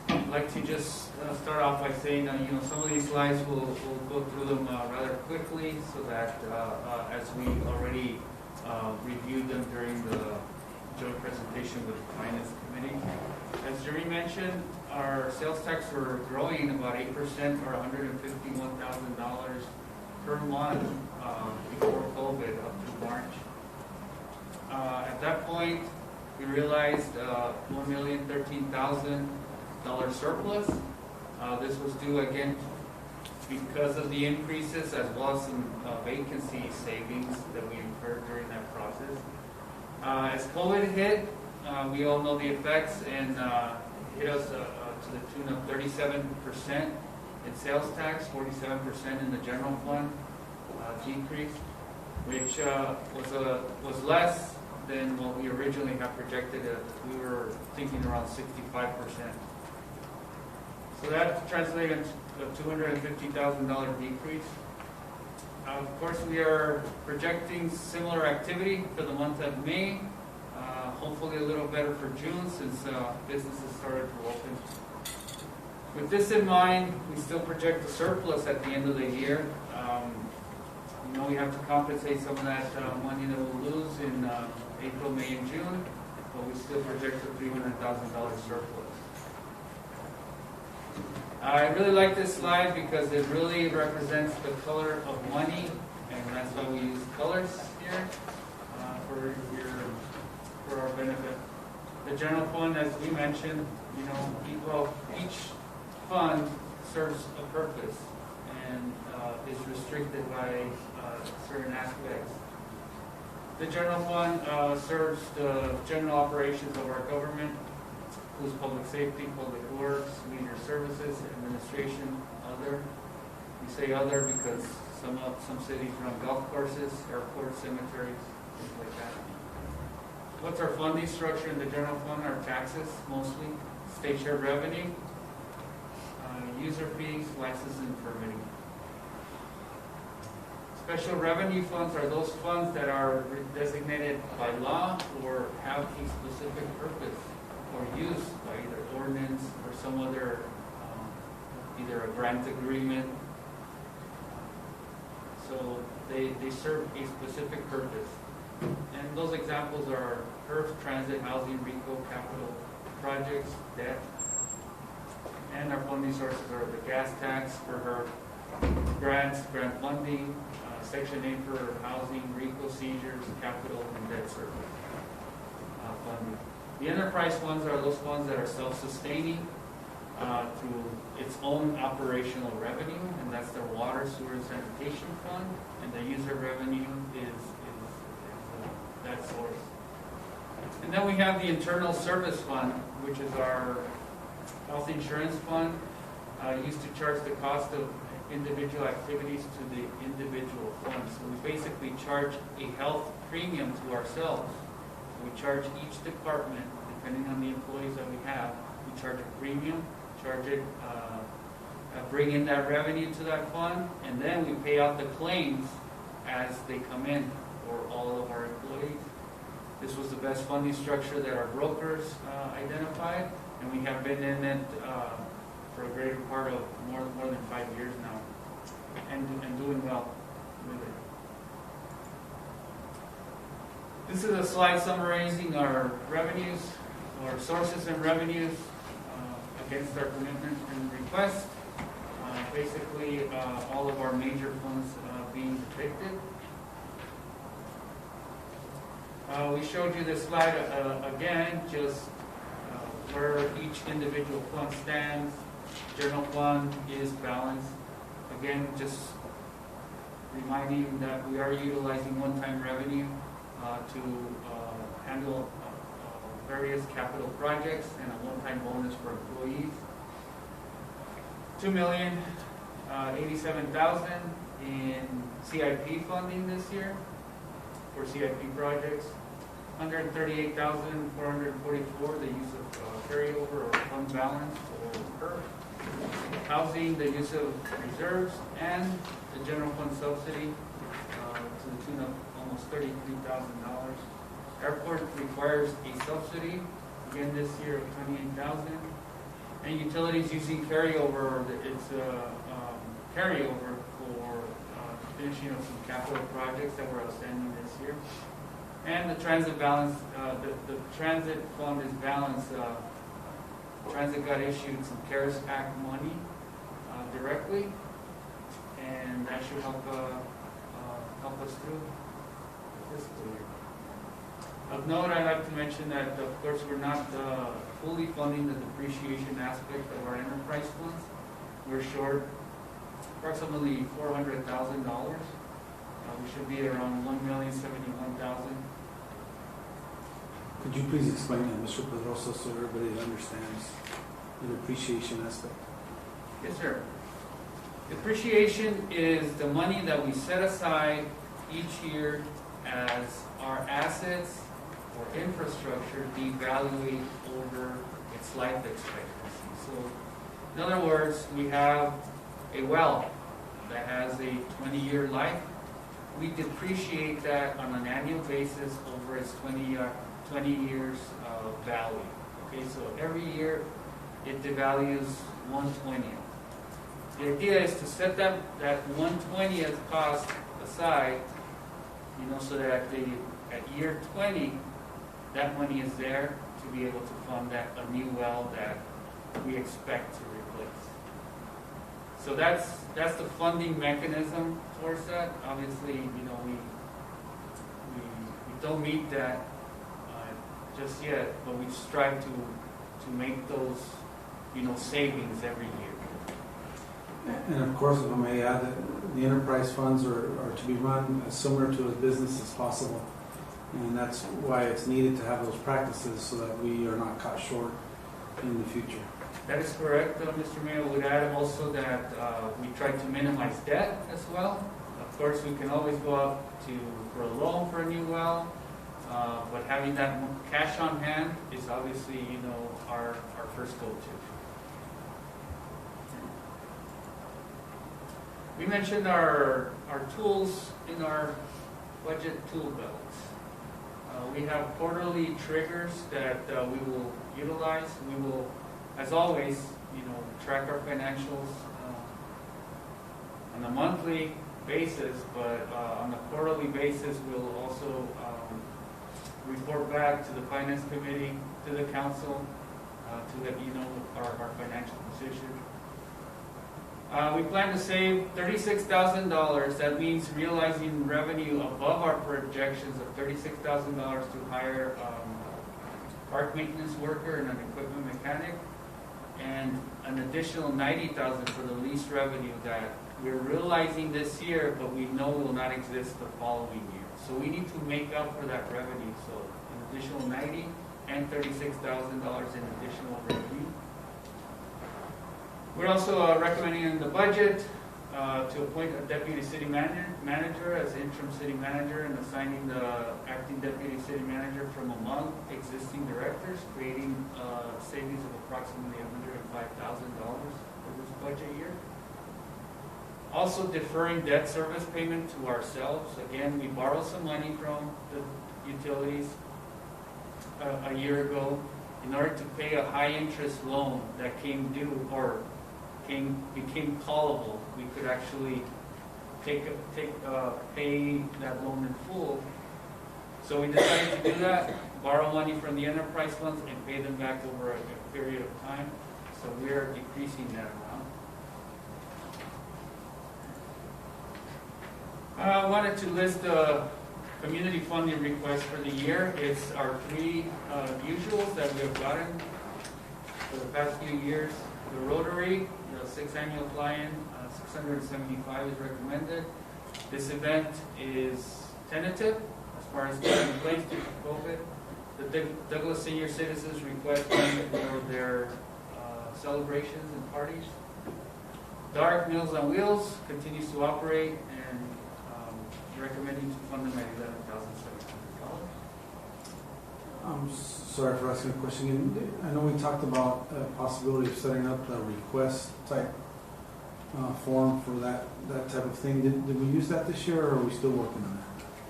[SPEAKER 16] I'd like to just start off by saying, some of these slides we'll go through them rather quickly, so that as we already reviewed them during the joint presentation with the Finance Committee. As Jerry mentioned, our sales tax were growing about 8% or $151,000 per month before COVID up to March. At that point, we realized $1,013,000 surplus. This was due again because of the increases as well as some vacancy savings that we incurred during that process. As COVID hit, we all know the effects, and hit us to the tune of 37% in sales tax, 47% in the general fund decrease. which was less than what we originally had projected. We were thinking around 65%. So that translated to a $250,000 decrease. Of course, we are projecting similar activity for the month of May. Hopefully a little better for June since businesses started to open. With this in mind, we still project a surplus at the end of the year. You know, we have to compensate some of that money that we'll lose in April, May, and June, but we still project a $300,000 surplus. I really like this slide because it really represents the color of money, and that's why we use colors here for our benefit. The general fund, as we mentioned, you know, each fund serves a purpose and is restricted by certain aspects. The general fund serves the general operations of our government, includes public safety, public works, leisure services, administration, other. We say other because some cities run golf courses, airports, cemeteries, things like that. What's our funding structure in the general fund? Our taxes, mostly, state share revenue, user fees, licenses, and permitting. Special revenue funds are those funds that are designated by law or have a specific purpose or use by either ordinance or some other, either a grant agreement. So they serve a specific purpose. And those examples are HERF, transit, housing, RICO, capital projects, debt. And our funding sources are the gas tax for HERF, grants, grant funding, Section 8 for housing, RICO seizures, capital, and debt service funding. The enterprise funds are those funds that are self-sustaining through its own operational revenue, and that's the water, sewer, and sanitation fund, and the user revenue is that source. And then we have the internal service fund, which is our health insurance fund, used to charge the cost of individual activities to the individual funds. So we basically charge a health premium to ourselves. We charge each department, depending on the employees that we have, we charge a premium, charge it, bring in that revenue to that fund, and then we pay out the claims as they come in for all of our employees. This was the best funding structure that our brokers identified, and we have been in it for a greater part of more than 5 years now, and doing well with it. This is a slide summarizing our revenues, our sources and revenues against our commitment and request. Basically, all of our major funds being depicted. We showed you this slide again, just where each individual fund stands. General fund is balanced. Again, just reminding that we are utilizing one-time revenue to handle various capital projects and a one-time bonus for employees. $2,087,000 in CIP funding this year for CIP projects. $138,444 the use of carryover or fund balance or PERF. Housing, the use of reserves, and the general fund subsidy to the tune of almost $33,000. Airport requires a subsidy, again this year of $28,000. And utilities using carryover, it's carryover for finishing up some capital projects that were outstanding this year. And the transit balance, the transit fund is balanced. Transit got issued some CARES Act money directly, and that should help us through the fiscal year. Of note, I'd like to mention that, of course, we're not fully funding the depreciation aspect of our enterprise funds. We're short approximately $400,000. We should be around $1,071,000.
[SPEAKER 2] Could you please explain that, Mr. Pedrosa, so everybody understands the depreciation aspect?
[SPEAKER 16] Yes, sir. Depreciation is the money that we set aside each year as our assets or infrastructure devaluate over its life expectancy. So, in other words, we have a well that has a 20-year life. We depreciate that on an annual basis over its 20 years value. Okay, so every year it devalues 1/20th. The idea is to set that 1/20th cost aside, so that at year 20, that money is there to be able to fund a new well that we expect to replace. So that's the funding mechanism towards that. Obviously, we don't meet that just yet, but we strive to make those savings every year.
[SPEAKER 2] And of course, if I may add, that the enterprise funds are to be run as similar to a business as possible. And that's why it's needed to have those practices so that we are not caught short in the future.
[SPEAKER 16] That is correct, Mr. Mayor. Would add also that we try to minimize debt as well. Of course, we can always go out for a loan for a new well, but having that cash on hand is obviously, our first go-to. We mentioned our tools in our budget tool belts. We have quarterly triggers that we will utilize. We will, as always, track our financials on a monthly basis, but on a quarterly basis, we'll also report back to the Finance Committee, to the Council, to let you know our financial position. We plan to save $36,000. That means realizing revenue above our projections of $36,000 to hire park maintenance worker and an equipment mechanic, and an additional $90,000 for the lease revenue that we're realizing this year, but we know will not exist the following year. So we need to make up for that revenue. So an additional $90,000 and $36,000 in additional revenue. We're also recommending in the budget to appoint a deputy city manager as interim city manager and assigning the acting deputy city manager from among existing directors, creating savings of approximately $105,000 for this budget year. Also deferring debt service payment to ourselves. Again, we borrowed some money from the utilities a year ago in order to pay a high interest loan that came due or became callable. We could actually pay that loan in full. So we decided to do that, borrow money from the enterprise funds and pay them back over a period of time. So we are decreasing that amount. I wanted to list the community funding requests for the year. It's our three usuals that we have gotten for the past few years. The Rotary, the 6th annual fly-in, 675 is recommended. This event is tentative as far as taking place due to COVID. The Douglas Senior Citizens request for their celebrations and parties. Dark Meals on Wheels continues to operate and recommending to fund them at $11,700.
[SPEAKER 2] I'm sorry for asking a question. I know we talked about a possibility of setting up a request type form for that type of thing. Did we use that this year, or are we still working on that?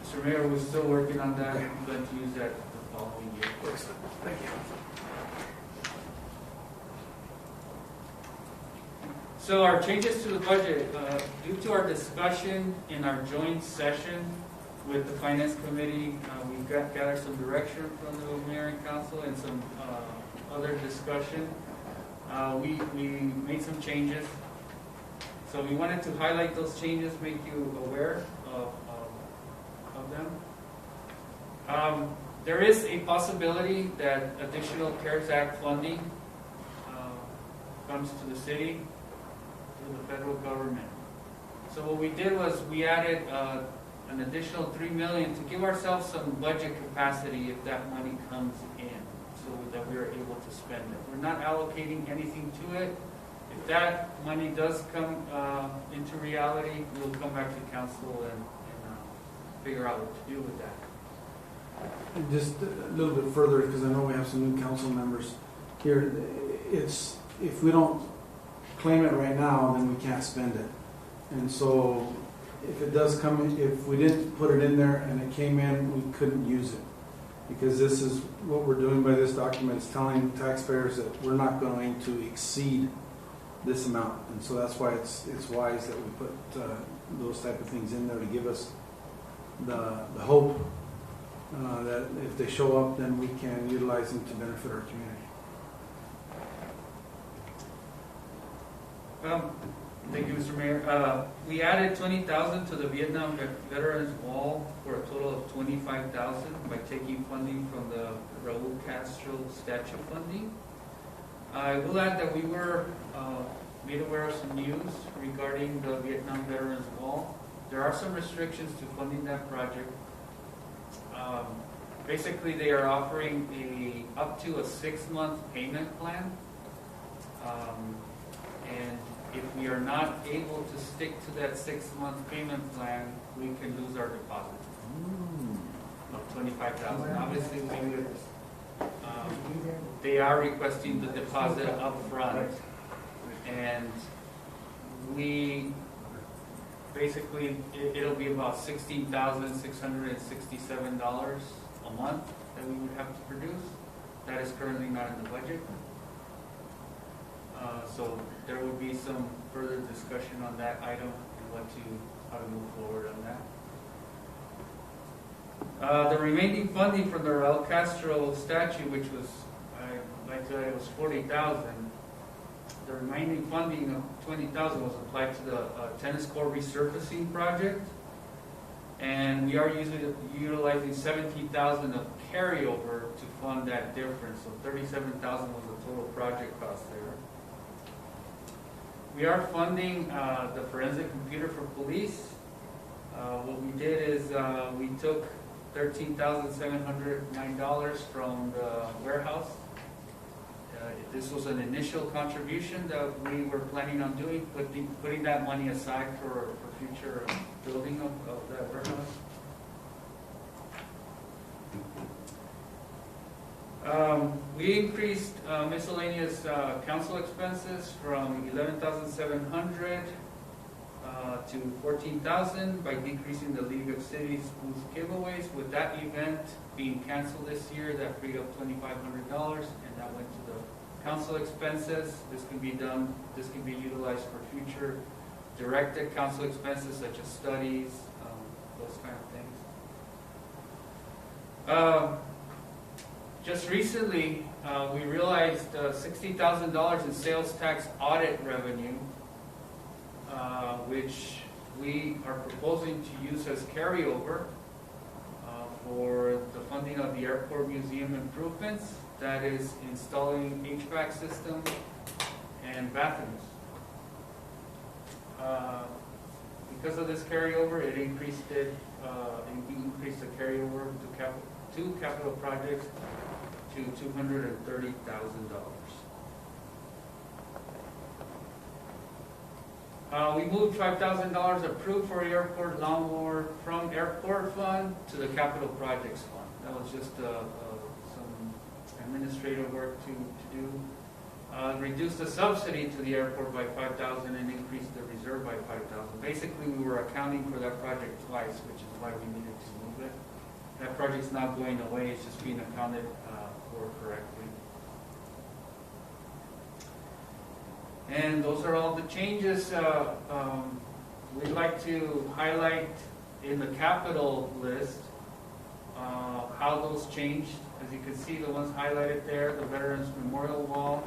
[SPEAKER 16] Mr. Mayor, we're still working on that. Okay. We're going to use that the following year.
[SPEAKER 2] Excellent. Thank you.
[SPEAKER 16] So our changes to the budget, due to our discussion in our joint session with the Finance Committee, we gathered some direction from the Mayor and Council and some other discussion. We made some changes. So we wanted to highlight those changes, make you aware of them. There is a possibility that additional CARES Act funding comes to the city through the federal government. So what we did was we added an additional $3 million to give ourselves some budget capacity if that money comes in, so that we are able to spend it. We're not allocating anything to it. If that money does come into reality, we'll come back to council and figure out what to do with that.
[SPEAKER 2] And just a little bit further, because I know we have some new council members here, it's, if we don't claim it right now, then we can't spend it. And so if it does come, if we didn't put it in there and it came in, we couldn't use it. Because this is, what we're doing by this document is telling taxpayers that we're not going to exceed this amount. And so that's why it's wise that we put those type of things in there to give us the hope that if they show up, then we can utilize them to benefit our community.
[SPEAKER 16] Thank you, Mr. Mayor. We added 20,000 to the Vietnam Veterans Wall for a total of 25,000 by taking funding from the Raul Castro statue funding. I will add that we were made aware of some news regarding the Vietnam Veterans Wall. There are some restrictions to funding that project. Basically, they are offering up to a 6-month payment plan. And if we are not able to stick to that 6-month payment plan, we can lose our deposit of $25,000. Obviously, we would, they are requesting the deposit up front, and we basically, it'll be about $16,667 a month that we would have to produce. That is currently not in the budget. So there will be some further discussion on that item and how to move forward on that. The remaining funding from the Raul Castro statue, which was, like I said, it was 40,000. The remaining funding of 20,000 was applied to the tennis court resurfacing project, and we are utilizing 17,000 of carryover to fund that difference. So 37,000 was the total project cost there. We are funding the forensic computer for police. What we did is we took $13,709 from the warehouse. This was an initial contribution that we were planning on doing, putting that money aside for future building of that warehouse. We increased miscellaneous council expenses from $11,700 to $14,000 by decreasing the League of Cities schools giveaways. With that event being canceled this year, that freed up $2,500, and that went to the council expenses. This can be utilized for future directed council expenses such as studies, those kind of things. Just recently, we realized $60,000 in sales tax audit revenue, which we are proposing to use as carryover for the funding of the airport museum improvements. That is installing HVAC systems and bathrooms. Because of this carryover, it increased the carryover to capital projects to $230,000. We moved $5,000 approved for airport lawnmower from airport fund to the capital projects fund. That was just some administrative work to do. Reduced the subsidy to the airport by $5,000 and increased the reserve by $5,000. Basically, we were accounting for that project twice, which is why we needed to move it. That project's not going away; it's just being accounted for correctly. And those are all the changes. We'd like to highlight in the capital list how those changed. As you can see, the ones highlighted there, the Veterans Memorial Wall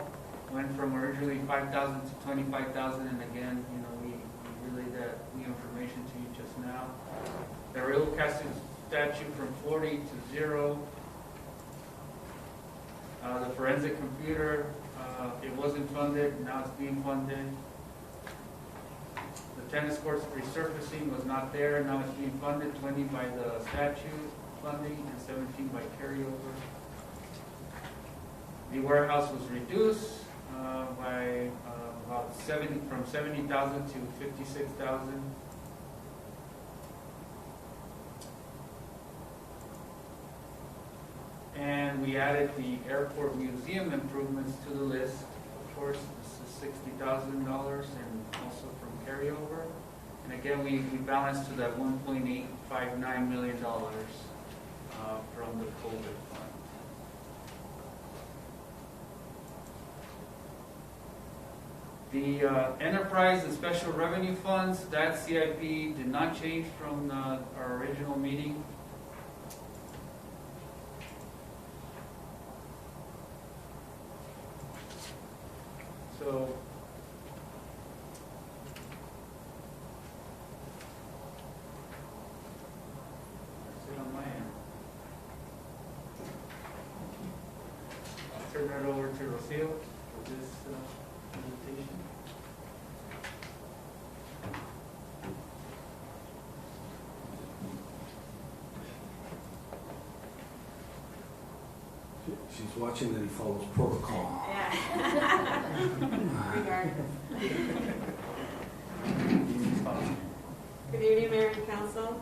[SPEAKER 16] went from originally 5,000 to 25,000, and again, we relayed that new information to you just now. The Raul Castro statue from 40 to 0. The forensic computer, it wasn't funded, now it's being funded. The tennis courts resurfacing was not there, now it's being funded, 20 by the statute funding and 17 by carryover. The warehouse was reduced by about from 70,000 to 56,000. we added the airport museum improvements to the list. Of course, this is $60,000 and also from carryover. And again, we balanced to that $1.859 million from the COVID fund. The enterprise and special revenue funds, that CIP did not change from our original meeting. So that's it on my end. I'll turn that over to Rocio for this presentation.
[SPEAKER 2] She's watching that he follows protocol.
[SPEAKER 3] Good evening, Mayor and Council.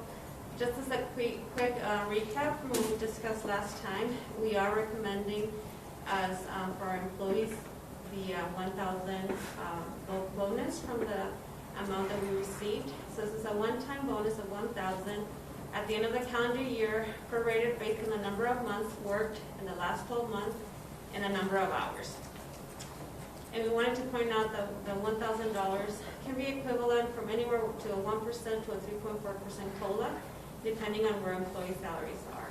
[SPEAKER 3] Just as a quick recap from what we discussed last time, we are recommending as for our employees the 1,000 bonus from the amount that we received. So this is a one-time bonus of 1,000 at the end of the calendar year, prorated based on the number of months worked in the last 12 months and the number of hours. And we wanted to point out that the $1,000 can be equivalent from anywhere to a 1% to a 3.4% COLA, depending on where employee salaries are.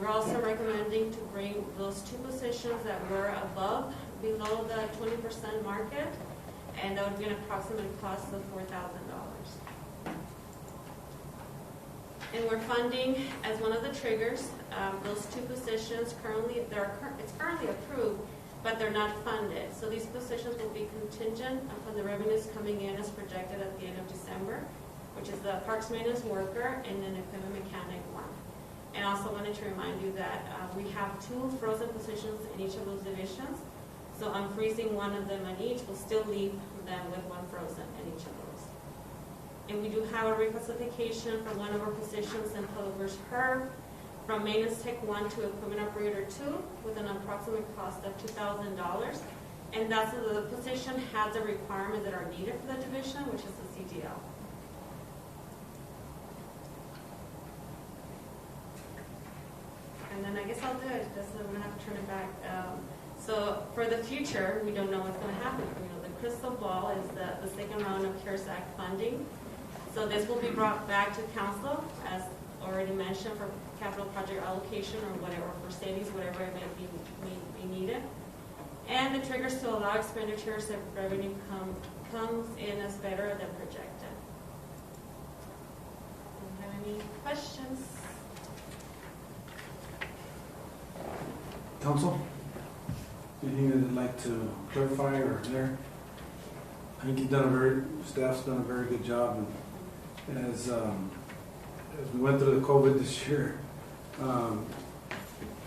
[SPEAKER 3] We're also recommending to bring those two positions that were below the 20% market, and that would be an approximate cost of $4,000. And we're funding, as one of the triggers, those two positions it's currently approved, but they're not funded. So these positions will be contingent upon the revenues coming in as projected at the end of December, which is the parks maintenance worker and then equipment mechanic one. And also wanted to remind you that we have 2 frozen positions in each of those divisions. So unfreezing one of them on each will still leave them with 1 frozen in each of those. And we do have a reclassification for one of our positions in Public Works HERB from Maintenance Tech 1 to Equipment Operator 2 with an approximate cost of $2,000. And that's the position has the requirements that are needed for the division, which is the CDL. And then I guess I'll do it. I'm going to have to turn it back. So for the future, we don't know what's going to happen. The crystal ball is the second round of CARES Act funding. So this will be brought back to council, as already mentioned, for capital project allocation or whatever, for savings, whatever it may be needed. And the triggers to allow expenditures if revenue comes in as better than projected. Do you have any questions?
[SPEAKER 2] Council, anything that you'd like to clarify or there? I think staff's done a very good job, and as we went through the COVID this year,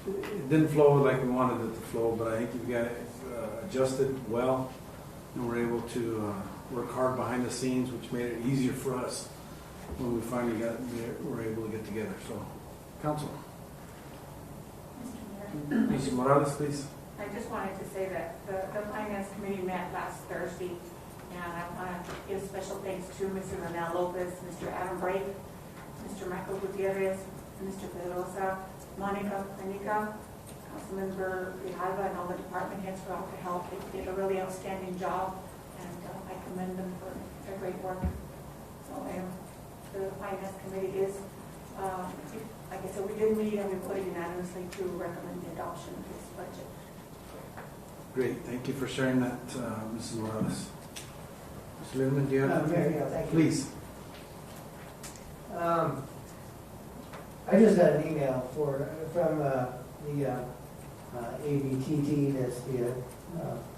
[SPEAKER 2] it didn't flow like we wanted it to flow, but I think we got it adjusted well, and we're able to work hard behind the scenes, which made it easier for us when we finally were able to get together. So, Council. Mr. Morales, please.
[SPEAKER 1] I just wanted to say that the Finance Committee met last Thursday, and I want to give special thanks to Mr. Ronel Lopez, Mr. Adam Brake, Mr. Michael Gutierrez, Mr. Pedrosa, Monica Panica, Councilmember Grijalva, and all the department heads for all the help. They did a really outstanding job, and I commend them for their great work. So the Finance Committee is, like I said, we did meet and we voted unanimously to recommend the adoption of this budget.
[SPEAKER 2] Great, thank you for sharing that, Mrs. Morales. Mr. Lindeman, do you have anything?
[SPEAKER 8] Yeah, thank you.
[SPEAKER 2] Please.
[SPEAKER 8] I just got an email from the ABTT, that's the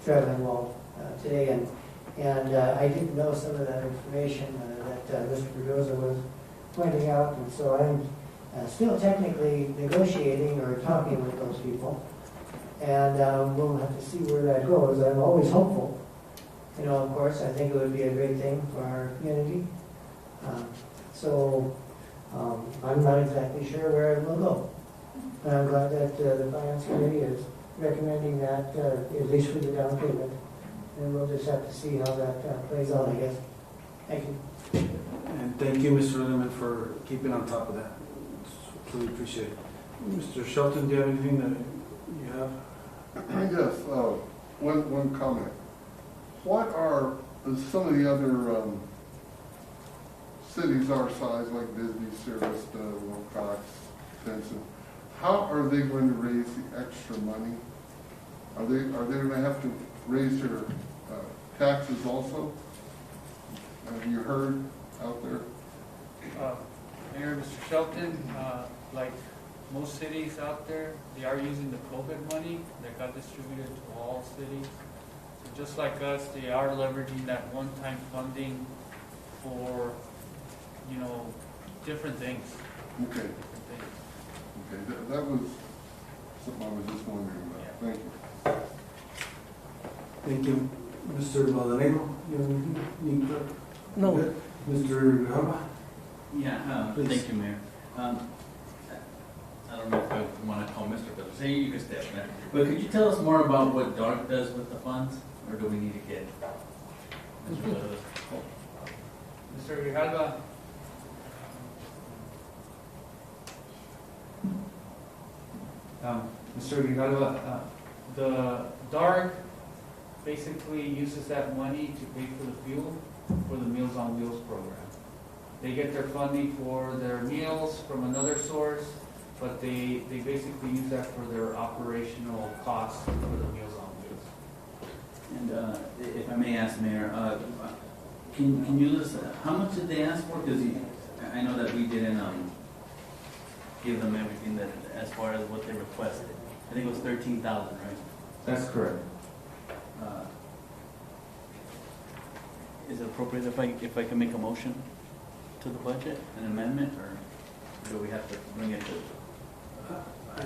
[SPEAKER 8] traveling wall, today, and I didn't know some of that information that Mr. Pedrosa was pointing out, and so I'm still technically negotiating or talking with those people, and we'll have to see where that goes. I'm always hopeful. Of course, I think it would be a great thing for our community. So I'm not exactly sure where it will go. I'm glad that the finance committee is recommending that, at least for the down payment. And we'll just have to see how that plays out, I guess. Thank you.
[SPEAKER 2] And thank you, Mr. Lindeman, for keeping on top of that. It's really appreciate it. Mr. Shelton, do you have anything that you have?
[SPEAKER 13] Yes, one comment. What are some of the other cities our size, like Bisbee, Sarasota, Wilcox, Benson, how are they going to raise the extra money? Are they going to have to raise their taxes also? Have you heard out there?
[SPEAKER 16] Mayor, Mr. Shelton, like most cities out there, they are using the COVID money that got distributed to all cities. So just like us, they are leveraging that one-time funding for, different things.
[SPEAKER 13] Okay. Okay, that was something I was just wondering about.
[SPEAKER 16] Yeah.
[SPEAKER 13] Thank you.
[SPEAKER 2] Thank you. Mr. Maldonado, you have anything?
[SPEAKER 9] No.
[SPEAKER 2] Good. Mr. Alba?
[SPEAKER 11] Yeah,
[SPEAKER 2] Please.
[SPEAKER 11] thank you, Mayor. I don't know if I want to call Mr. But say you can step there. But could you tell us more about what DARK does with the funds, or do we need to get Mr. Villalobos?
[SPEAKER 16] Mr. Grijalva. Mr. Grijalva, the DARK basically uses that money to pay for the fuel for the Meals on Wheels program. They get their funding for their meals from another source, but they basically use that for their operational costs for the Meals on Wheels.
[SPEAKER 11] And if I may ask, Mayor, can you list how much did they ask for? Because I know that we didn't give them everything that as far as what they requested. I think it was 13,000, right?
[SPEAKER 16] That's correct.
[SPEAKER 11] Is it appropriate if I can make a motion to the budget, an amendment, or do we have to bring it to?
[SPEAKER 2] I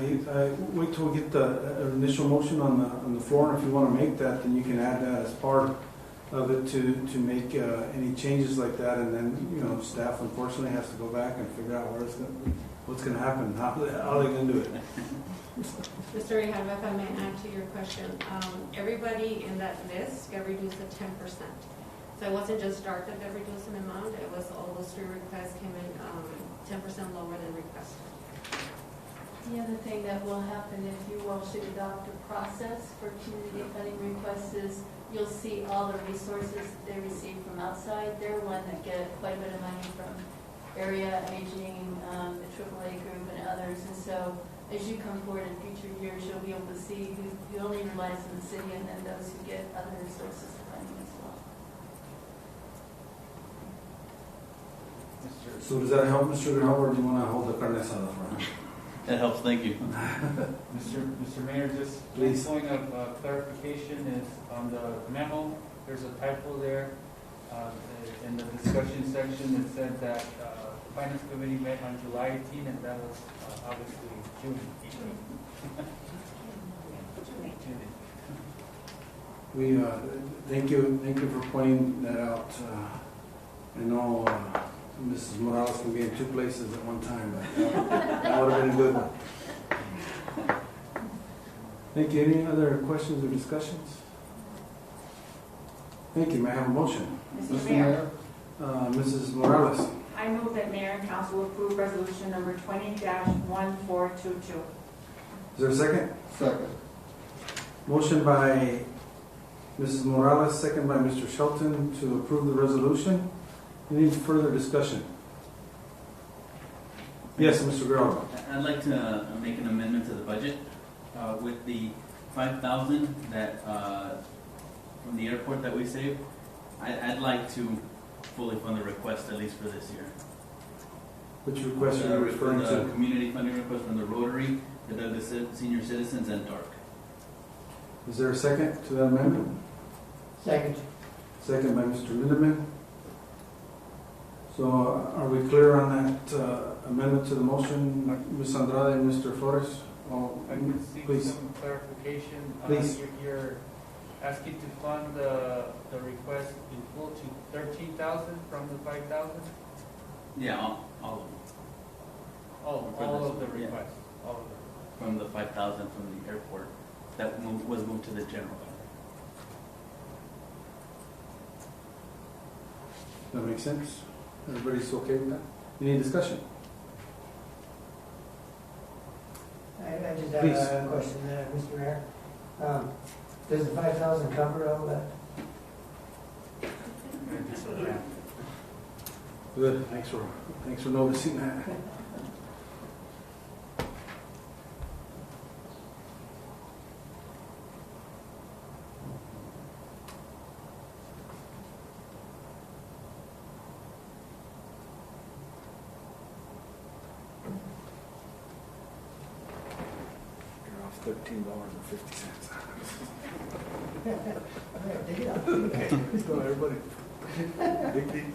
[SPEAKER 2] wait till we get the initial motion on the floor, and if you want to make that, then you can add that as part of it to make any changes like that, and then, staff unfortunately has to go back and figure out what's going to happen, how are they going to do it.
[SPEAKER 17] Mr. Rehab, if I may add to your question, everybody in that list got reduced to 10%. So it wasn't just DARK that got reduced in amount, it was all those three requests came in 10% lower than requested.
[SPEAKER 5] The other thing that will happen if you all should adopt a process for community funding requests is you'll see all the resources that they receive from outside. They're one that get quite a bit of money from area aging, the AAA group and others. And so as you come forward in future years, you'll be able to see who only relies on the city and then those who get other resources of funding as well.
[SPEAKER 2] So does that help, Mr. Graham, or do you want to hold the carne asada for him?
[SPEAKER 11] That helps, thank you.
[SPEAKER 16] Mr. Mayor, just one point of clarification is on the memo, there's a typo there. In the discussion section, it said that the Finance Committee met on July 18, and that was obviously June 18.
[SPEAKER 2] We thank you for pointing that out. I know Mrs. Morales can be in two places at one time, but that would have been a good one. Thank you. Any other questions or discussions? Thank you. May I have a motion?
[SPEAKER 1] Mr. Mayor,
[SPEAKER 2] Mrs. Morales.
[SPEAKER 1] I move that Mayor and Council approve resolution number 20-1422.
[SPEAKER 2] Is there a second?
[SPEAKER 13] Second.
[SPEAKER 2] Motion by Mrs. Morales, second by Mr. Shelton to approve the resolution. Any further discussion? Yes, Mr. Guerrero.
[SPEAKER 11] I'd like to make an amendment to the budget with the 5,000 that from the airport that we saved. I'd like to fully fund the request at least for this year.
[SPEAKER 2] Which request are you referring
[SPEAKER 11] the
[SPEAKER 2] to?
[SPEAKER 11] Community funding request from the Rotary, the Douglas Senior Citizens, and DARK.
[SPEAKER 2] Is there a second to that amendment?
[SPEAKER 8] Second.
[SPEAKER 2] Second by Mr. Lindeman. So are we clear on that amendment to the motion, Ms. Andrade and Mr. Flores?
[SPEAKER 16] I can seek
[SPEAKER 2] Please.
[SPEAKER 16] some clarification.
[SPEAKER 2] Please.
[SPEAKER 16] You're asking to fund the request in full to 13,000 from the 5,000?
[SPEAKER 11] Yeah, all of them.
[SPEAKER 16] All of the requests. All of them.
[SPEAKER 11] from the 5,000 from the airport that was moved to the general fund.
[SPEAKER 2] That makes sense? Everybody's okay with that? Any discussion?
[SPEAKER 8] I just have
[SPEAKER 2] Please.
[SPEAKER 8] a question, Mr. Mayor. Does the 5,000 cover all that?
[SPEAKER 2] Good, thanks for noticing that. You're off $13.50.
[SPEAKER 8] Take it out.
[SPEAKER 2] Okay, let's go, everybody. Big deal.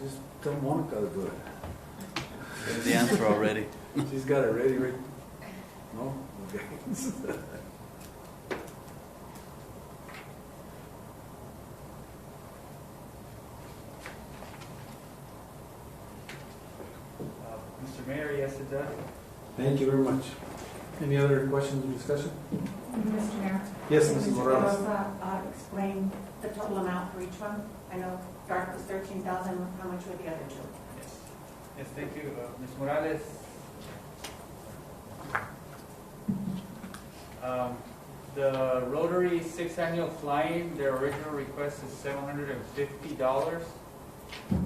[SPEAKER 2] You just don't want to go to it.
[SPEAKER 11] There's the answer already.
[SPEAKER 2] She's got it ready, right? No? Okay.
[SPEAKER 16] Mr. Mayor, yes, it does.
[SPEAKER 2] Thank you very much. Any other questions or discussion?
[SPEAKER 1] Mr. Mayor?
[SPEAKER 2] Yes, Mrs.
[SPEAKER 1] Mr.
[SPEAKER 2] Morales.
[SPEAKER 1] Mendoza, explain the total amount for each one. I know Dark was 13,000, how much were the other two?
[SPEAKER 16] Yes. Yes, thank you, Ms. Morales. The Rotary 6th Annual Flying, their original request is $750.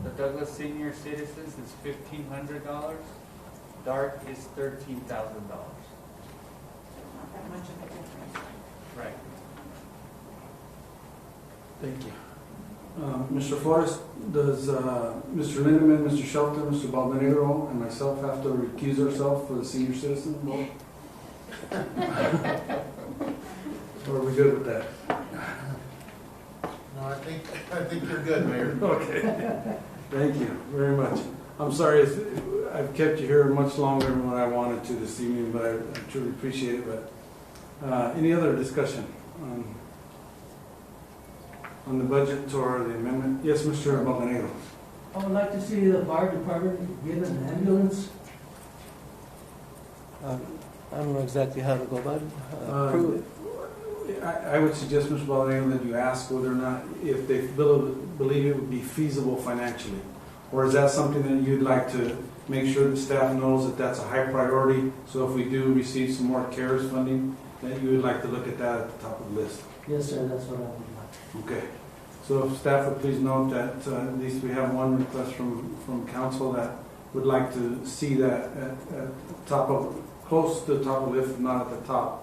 [SPEAKER 16] The Douglas Senior Citizens is $1,500. Dark is $13,000.
[SPEAKER 1] Not that much of a difference.
[SPEAKER 16] Right.
[SPEAKER 2] Thank you. Mr. Flores, does Mr. Lindeman, Mr. Shelton, Mr. Baldenegro, and myself have to recuse ourselves for the senior citizen vote? Or are we good with that?
[SPEAKER 12] No, I think you're good, Mayor.
[SPEAKER 2] Okay. Thank you very much. I'm sorry I've kept you here much longer than what I wanted to this evening, but I truly appreciate it. But any other discussion on the budget or the amendment? Yes, Mr. Baldenegro.
[SPEAKER 9] I would like to see the fire department get an ambulance. I don't know exactly how to go about it. Approve it.
[SPEAKER 2] I would suggest, Mr. Baldenegro, that you ask whether or not, if they believe it would be feasible financially. Or is that something that you'd like to make sure the staff knows that that's a high priority? So if we do receive some more CARES funding, that you would like to look at that at the top of the list?
[SPEAKER 9] Yes, sir, that's what I would like.
[SPEAKER 2] Okay. So if staff would please note that at least we have one request from council that would like to see that at top of, close to the top of the list, if not at the top,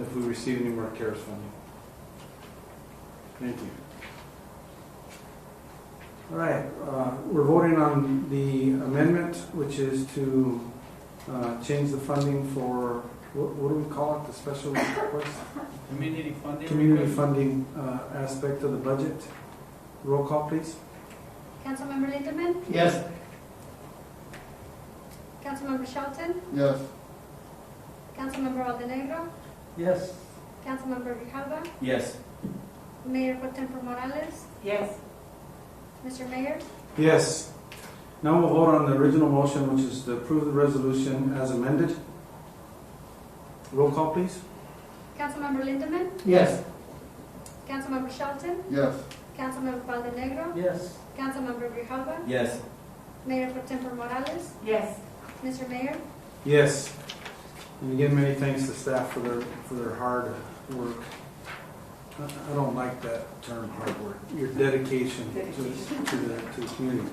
[SPEAKER 2] if we receive any more CARES funding. Thank you. All right, we're voting on the amendment, which is to change the funding for, what do we call it, the special request?
[SPEAKER 16] Community funding.
[SPEAKER 2] Community
[SPEAKER 16] request.
[SPEAKER 2] funding aspect of the budget. Roll call, please.
[SPEAKER 7] Councilmember Lindeman?
[SPEAKER 10] Yes.
[SPEAKER 7] Councilmember Shelton?
[SPEAKER 13] Yes.
[SPEAKER 7] Councilmember Aldenegro?
[SPEAKER 9] Yes.
[SPEAKER 7] Councilmember Grijalva?
[SPEAKER 11] Yes.
[SPEAKER 7] Mayor Pro Tempore Morales?
[SPEAKER 1] Yes.
[SPEAKER 7] Mr. Mayor?
[SPEAKER 2] Yes. Now we'll vote on the original motion, which is to approve the resolution as amended. Roll call, please.
[SPEAKER 7] Councilmember Lindeman?
[SPEAKER 10] Yes.
[SPEAKER 7] Councilmember Shelton?
[SPEAKER 13] Yes.
[SPEAKER 7] Councilmember Aldenegro?
[SPEAKER 9] Yes.
[SPEAKER 7] Councilmember Grijalva?
[SPEAKER 11] Yes.
[SPEAKER 7] Mayor Pro Tempore Morales?
[SPEAKER 1] Yes.
[SPEAKER 7] Mr. Mayor?
[SPEAKER 2] Yes. And again, many thanks to staff for their hard work. I don't like that term, hard work. Your dedication to the community.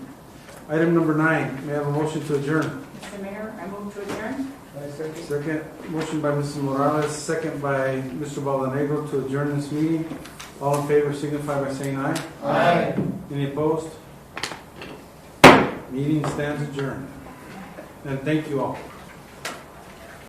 [SPEAKER 2] Item number 9. May I have a motion to adjourn?
[SPEAKER 1] Mr. Mayor, I move to adjourn.
[SPEAKER 2] Second. Motion by Mrs. Morales, second by Mr. Baldenegro to adjourn this meeting. All in favor signify by saying aye.
[SPEAKER 10] Aye.
[SPEAKER 2] Any opposed? Meeting stands adjourned. And thank you all.